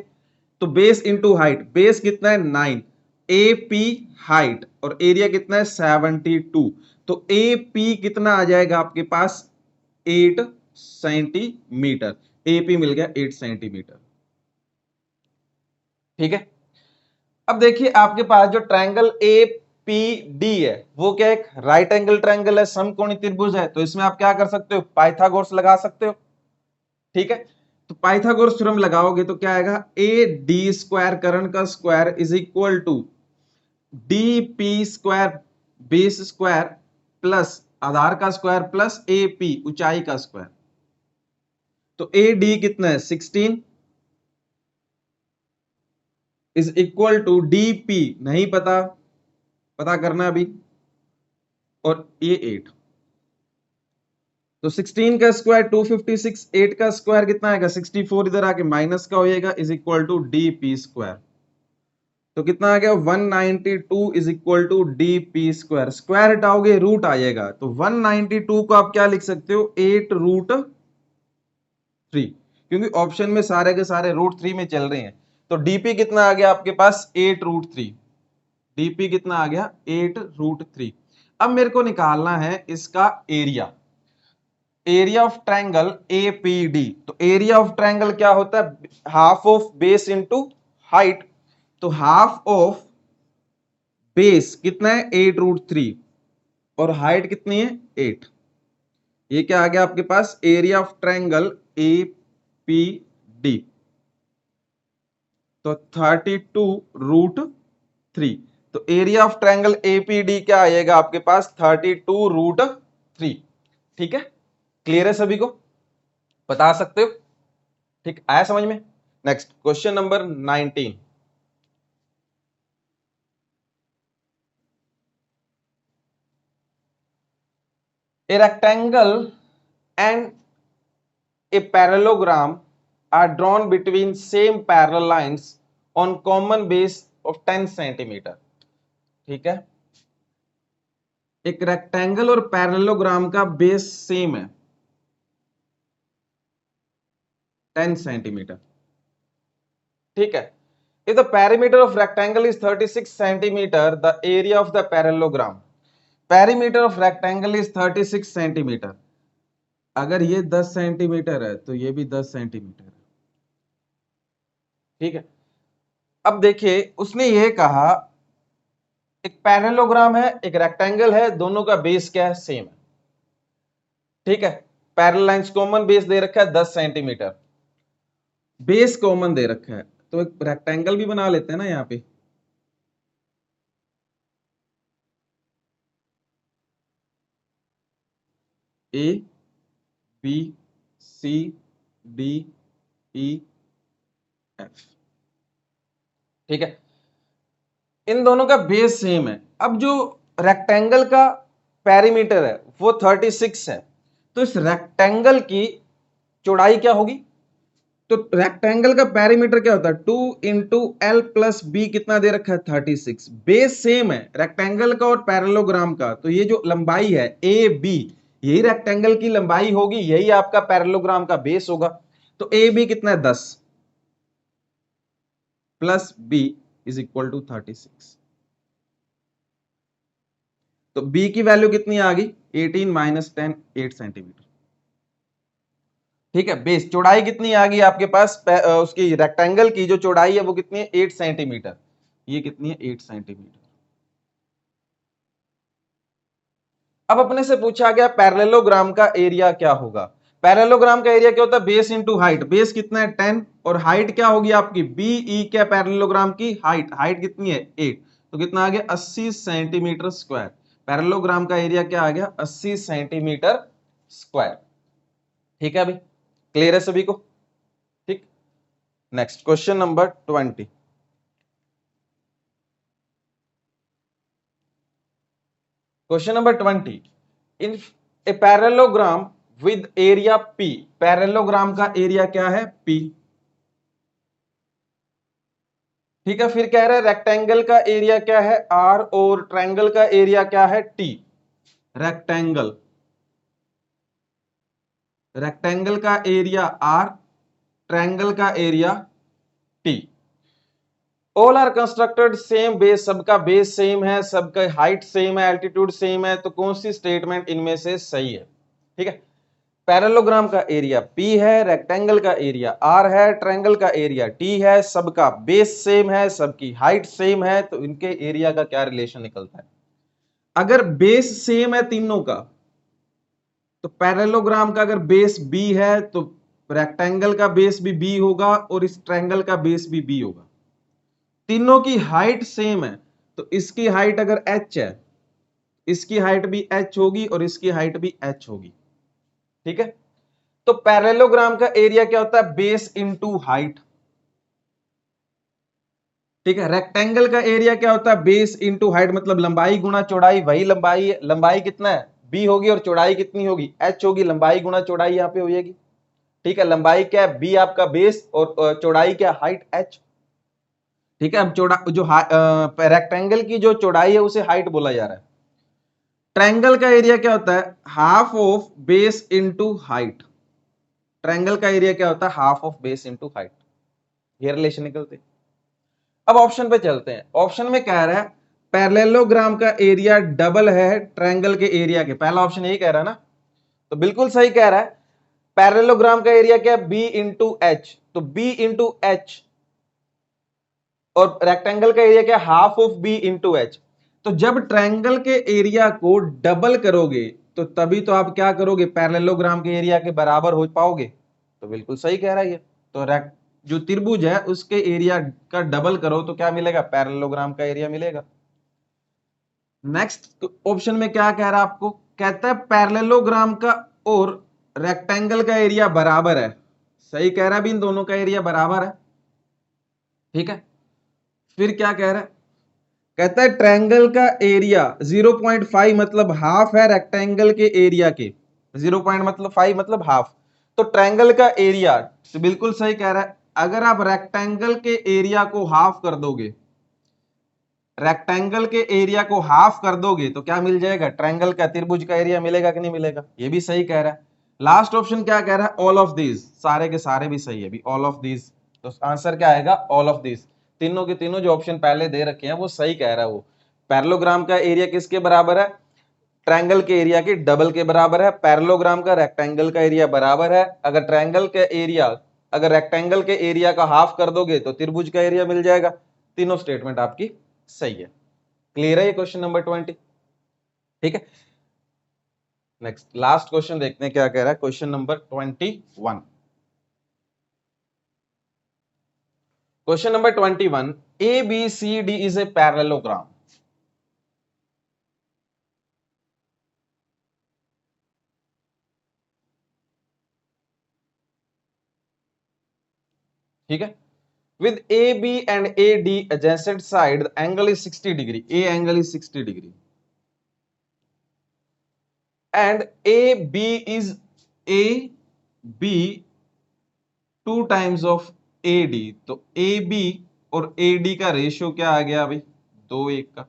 तो बेस इंटू हाइट, बेस कितना है 9, AP हाइट और एरिया कितना है 72, तो AP कितना आ जाएगा आपके पास 8 सेंटीमीटर, AP मिल गया 8 सेंटीमीटर, ठीक है। अब देखिए आपके पास जो ट्रायंगल APD है वो क्या एक राइट एंगल ट्रायंगल है, समकोणीय त्रिभुज है, तो इसमें आप क्या कर सकते हो पाइथागोरस लगा सकते हो, ठीक है, तो पाइथागोरस थ्योरम लगाओगे तो क्या आएगा AD स्क्वायर कर्ण का square is equal to DP square base square plus आधार का स्क्वायर प्लस AP ऊंचाई का स्क्वायर, तो AD कितना है 16 इज इक्वल टू DP नहीं पता, पता करना अभी, और ये 8, तो 16 का स्क्वायर 256, 8 का स्क्वायर कितना आएगा 64, इधर आके माइनस का होएगा is equal to DP square, तो कितना आ गया 192 is equal to DP square, square हटाओगे रूट आएगा, तो 192 को आप क्या लिख सकते हो 8 रूट 3, क्योंकि ऑप्शन में सारे के सारे रूट 3 में चल रहे हैं, तो DP कितना आ गया आपके पास 8 रूट 3, DP कितना आ गया 8 रूट 3। अब मेरे को निकालना है इसका area, area of triangle APD, तो एरिया ऑफ ट्रायंगल क्या होता है half of base into height, तो हाफ ऑफ बेस कितना है 8 रूट 3 और हाइट कितनी है 8, ये क्या आ गया आपके पास एरिया ऑफ ट्रायंगल APD, तो 32 रूट 3, तो एरिया ऑफ ट्रायंगल APD क्या आएगा आपके पास 32 रूट 3, ठीक है, क्लियर है सभी को, बता सकते हो, ठीक आया समझ में। Next question number 19, A rectangle and a parallelogram are drawn between same parallel lines on common base of 10 centimetre. ठीक है, एक रेक्टेंगल और पैरेललोग्राम का बेस सेम है 10 सेंटीमीटर। ठीक है, if the perimeter of rectangle is 36 centimeter, the area of the parallelogram, perimeter of rectangle is 36 centimetre. अगर ये 10 सेंटीमीटर है तो ये भी 10 सेंटीमीटर है। ठीक है, अब देखिए उसने ये कहा एक पैरेललोग्राम है, एक रेक्टेंगल है, दोनों का बेस क्या है, सेम है। ठीक है, पैरेलल लाइंस कॉमन बेस दे रखा है 10 सेंटीमीटर, बेस कॉमन दे रखा है, तो एक रेक्टेंगल भी बना लेते हैं ना यहाँ पे। A B C D E F. ठीक है, इन दोनों का बेस सेम है। अब जो रेक्टेंगल का पेरीमीटर है वो 36 है, तो इस रेक्टेंगल की चौड़ाई क्या होगी, तो रेक्टेंगल का पेरीमीटर क्या होता है 2 इंटू एल प्लस बी, कितना दे रखा है 36। बेस सेम है रेक्टेंगल का और पैरेललोग्राम का, तो ये जो लंबाई है ए बी, यही रेक्टेंगल की लंबाई होगी, यही आपका पैरेललोग्राम का बेस होगा। तो ए बी कितना है 10 plus B is equal to 36। तो बी की वैल्यू कितनी आ गई 18 माइनस 10, 8 सेंटीमीटर। ठीक है, बेस चौड़ाई कितनी आ गई आपके पास, उसकी रेक्टेंगल की जो चौड़ाई है वो कितनी है 8 सेंटीमीटर, ये कितनी है 8 सेंटीमीटर। अब अपने से पूछा गया पैरेललोग्राम का एरिया क्या होगा। पैरेललोग्राम का एरिया क्या होता है, बेस इंटू हाइट, बेस कितना है 10 और हाइट क्या होगी आपकी बी ई, क्या पैरेललोग्राम की हाइट, हाइट कितनी है 8, तो कितना आ गया 80 सेंटीमीटर स्क्वायर। पैरेललोग्राम का एरिया क्या आ गया 80 सेंटीमीटर स्क्वायर। ठीक है, अभी क्लियर है सभी को। ठीक, next question number 20। Question number 20, in a parallelogram with area P, parallelogram का एरिया क्या है P। ठीक है, फिर कह रहे हैं रेक्टेंगल का एरिया क्या है R और ट्रायंगल का एरिया क्या है T। रेक्टेंगल, रेक्टेंगल का एरिया R, ट्रायंगल का area T। All are constructed same base, सबका बेस सेम है, सबका हाइट सेम है, एल्टीट्यूड सेम है, तो कौन सी स्टेटमेंट इनमें से सही है। ठीक है, पैरेललोग्राम का एरिया P है, रेक्टेंगल का एरिया R है, ट्रायंगल का एरिया T है, सबका बेस सेम है, सबकी हाइट सेम है, तो इनके एरिया का क्या रिलेशन निकलता है। अगर बेस सेम है तीनों का, तो पैरेललोग्राम का अगर बेस B है तो रेक्टेंगल का बेस भी B होगा और इस ट्रायंगल का बेस भी B होगा। तीनों की हाइट सेम है, तो इसकी हाइट अगर h है, इसकी हाइट भी h होगी और इसकी हाइट भी h होगी। ठीक है, तो पैरेललोग्राम का एरिया क्या होता है बेस इंटू हाइट। ठीक है, रेक्टेंगल का एरिया क्या होता है बेस इंटू हाइट, मतलब लंबाई गुणा चौड़ाई, वही लंबाई है, लंबाई कितना है b होगी और चौड़ाई कितनी होगी h होगी, लंबाई गुणा चौड़ाई यहां पे हो जाएगी। ठीक है, लंबाई क्या है b आपका बेस और चौड़ाई क्या हाइट h। ठीक है, अब चौड़ा जो रेक्टेंगल की जो चौड़ाई है उसे हाइट बोला जा रहा है। ट्रायंगल का एरिया क्या होता है half of base into height, triangle का एरिया क्या होता है half of base into height, ये रिलेशन निकलते। अब ऑप्शन पे चलते हैं, ऑप्शन में कह रहा है पैरेललोग्राम का एरिया डबल है ट्रायंगल के एरिया के, पहला ऑप्शन यही कह रहा है ना, तो बिल्कुल सही कह रहा है। पैरेललोग्राम का एरिया क्या है b इंटू एच, तो b इंटू एच, और रेक्टेंगल का एरिया क्या है half of b into H. तो जब ट्रायंगल के एरिया को डबल करोगे तो तभी तो आप क्या करोगे पैरेललोग्राम के एरिया के बराबर हो पाओगे, तो बिल्कुल सही कह रहा है ये। तो जो त्रिभुज है उसके एरिया का डबल करो तो क्या मिलेगा पैरेललोग्राम का एरिया मिलेगा। नेक्स्ट ऑप्शन में क्या कह रहा है आपको, कहता है पैरेललोग्राम का और रेक्टेंगल का एरिया बराबर है, सही कह रहा है भी इन दोनों का एरिया बराबर है। ठीक है, फिर क्या कह रहा है, कहता है ट्रायंगल का एरिया 0.5 मतलब हाफ है रेक्टेंगल के एरिया के, 0.5 मतलब हाफ। तो ट्रायंगल का एरिया बिल्कुल सही कह रहा है। अगर आप रेक्टेंगल के एरिया को हाफ कर दोगे, रेक्टेंगल के एरिया को हाफ कर दोगे तो क्या मिल जाएगा, ट्रायंगल का त्रिभुज का एरिया मिलेगा कि नहीं मिलेगा। ये भी सही कह रहा है। लास्ट ऑप्शन क्या कह रहा है, ऑल ऑफ दीज, सारे के सारे भी सही है भी, ऑल ऑफ दीज। तो आंसर क्या आएगा, ऑल ऑफ दीज। तीनों के तीनों जो ऑप्शन पहले दे रखे हैं वो सही कह रहा है। वो पैरेललोग्राम का एरिया किसके बराबर है, ट्रायंगल के एरिया के डबल के बराबर है। पैरेललोग्राम का रेक्टेंगल का एरिया बराबर है। अगर ट्रायंगल के एरिया, अगर रेक्टेंगल के एरिया का हाफ कर दोगे तो त्रिभुज का एरिया मिल जाएगा। तीनों स्टेटमेंट आपकी सही है। क्लियर है ये क्वेश्चन नंबर 20। ठीक है, नेक्स्ट लास्ट क्वेश्चन देखते हैं क्या कह रहा है, question number 21। Question number 21, A B C D is a parallelogram. ठीक है, with AB and AD adjacent side the angle is 60 degree, A angle is 60 degree and AB is AB 2 times of AD। तो AB और AD का ratio क्या आ गया भाई, 2:1 का।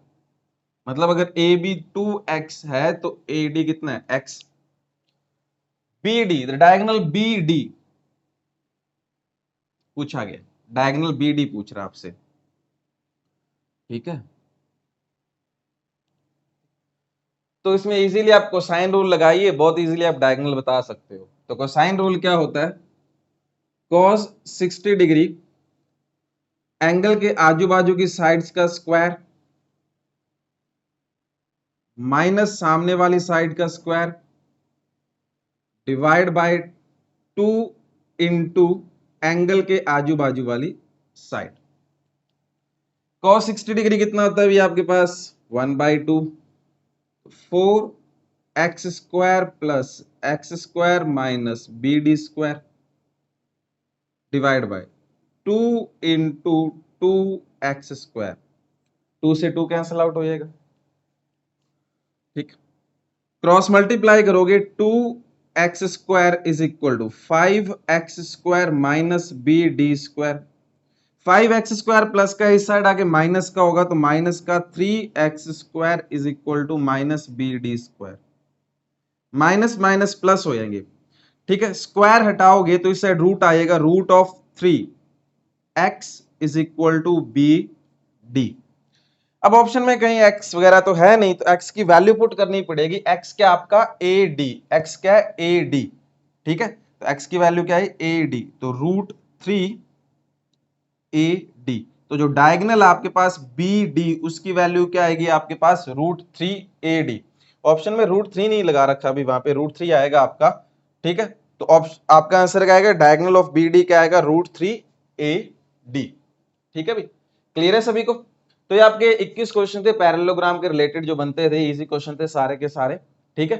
मतलब अगर AB 2x है तो AD कितना है, x। BD the diagonal BD पूछा गया, डायगोनल BD पूछ रहा आपसे। ठीक है, तो इसमें इजीली आप कोसाइन रूल लगाइए, बहुत इजीली आप डायगोनल बता सकते हो। तो कोसाइन रूल क्या होता है, cos 60 डिग्री एंगल के आजू बाजू की साइड्स का स्क्वायर माइनस सामने वाली साइड का square divide by 2 into angle के आजू बाजू वाली साइड। cos 60 डिग्री कितना होता है भी आपके पास, 1/2, 4x square plus x square minus BD square divide by 2 into 2x square, 2 से 2 कैंसिल आउट हो जाएगा। ठीक, क्रॉस मल्टीप्लाई करोगे 2x square is equal to 5x square minus BD square. 5x square plus का इस साइड आके minus का होगा तो माइनस का 3x square is equal to minus BD square. Minus minus plus हो जाएंगे। ठीक है, स्क्वायर हटाओगे तो इस साइड रूट आएगा, root of 3x is equal to BD। अब ऑप्शन में कहीं x वगैरह तो है नहीं, तो x की वैल्यू पुट करनी पड़ेगी। x क्या आपका AD, x क्या है AD। ठीक है, तो x की वैल्यू क्या है AD, तो √3AD। तो जो डायगोनल आपके पास BD उसकी वैल्यू क्या आएगी आपके पास, √3AD। ऑप्शन में √3 नहीं लगा रखा अभी, वहां पे √3 आएगा आपका। ठीक है, तो आपका आंसर क्या आएगा, डायगोनल ऑफ BD क्या आएगा, √3AD। ठीक है भाई, क्लियर है सभी को। तो ये आपके 21 क्वेश्चन थे पैरेललोग्राम के रिलेटेड जो बनते थे, इजी क्वेश्चन थे सारे के सारे। ठीक है,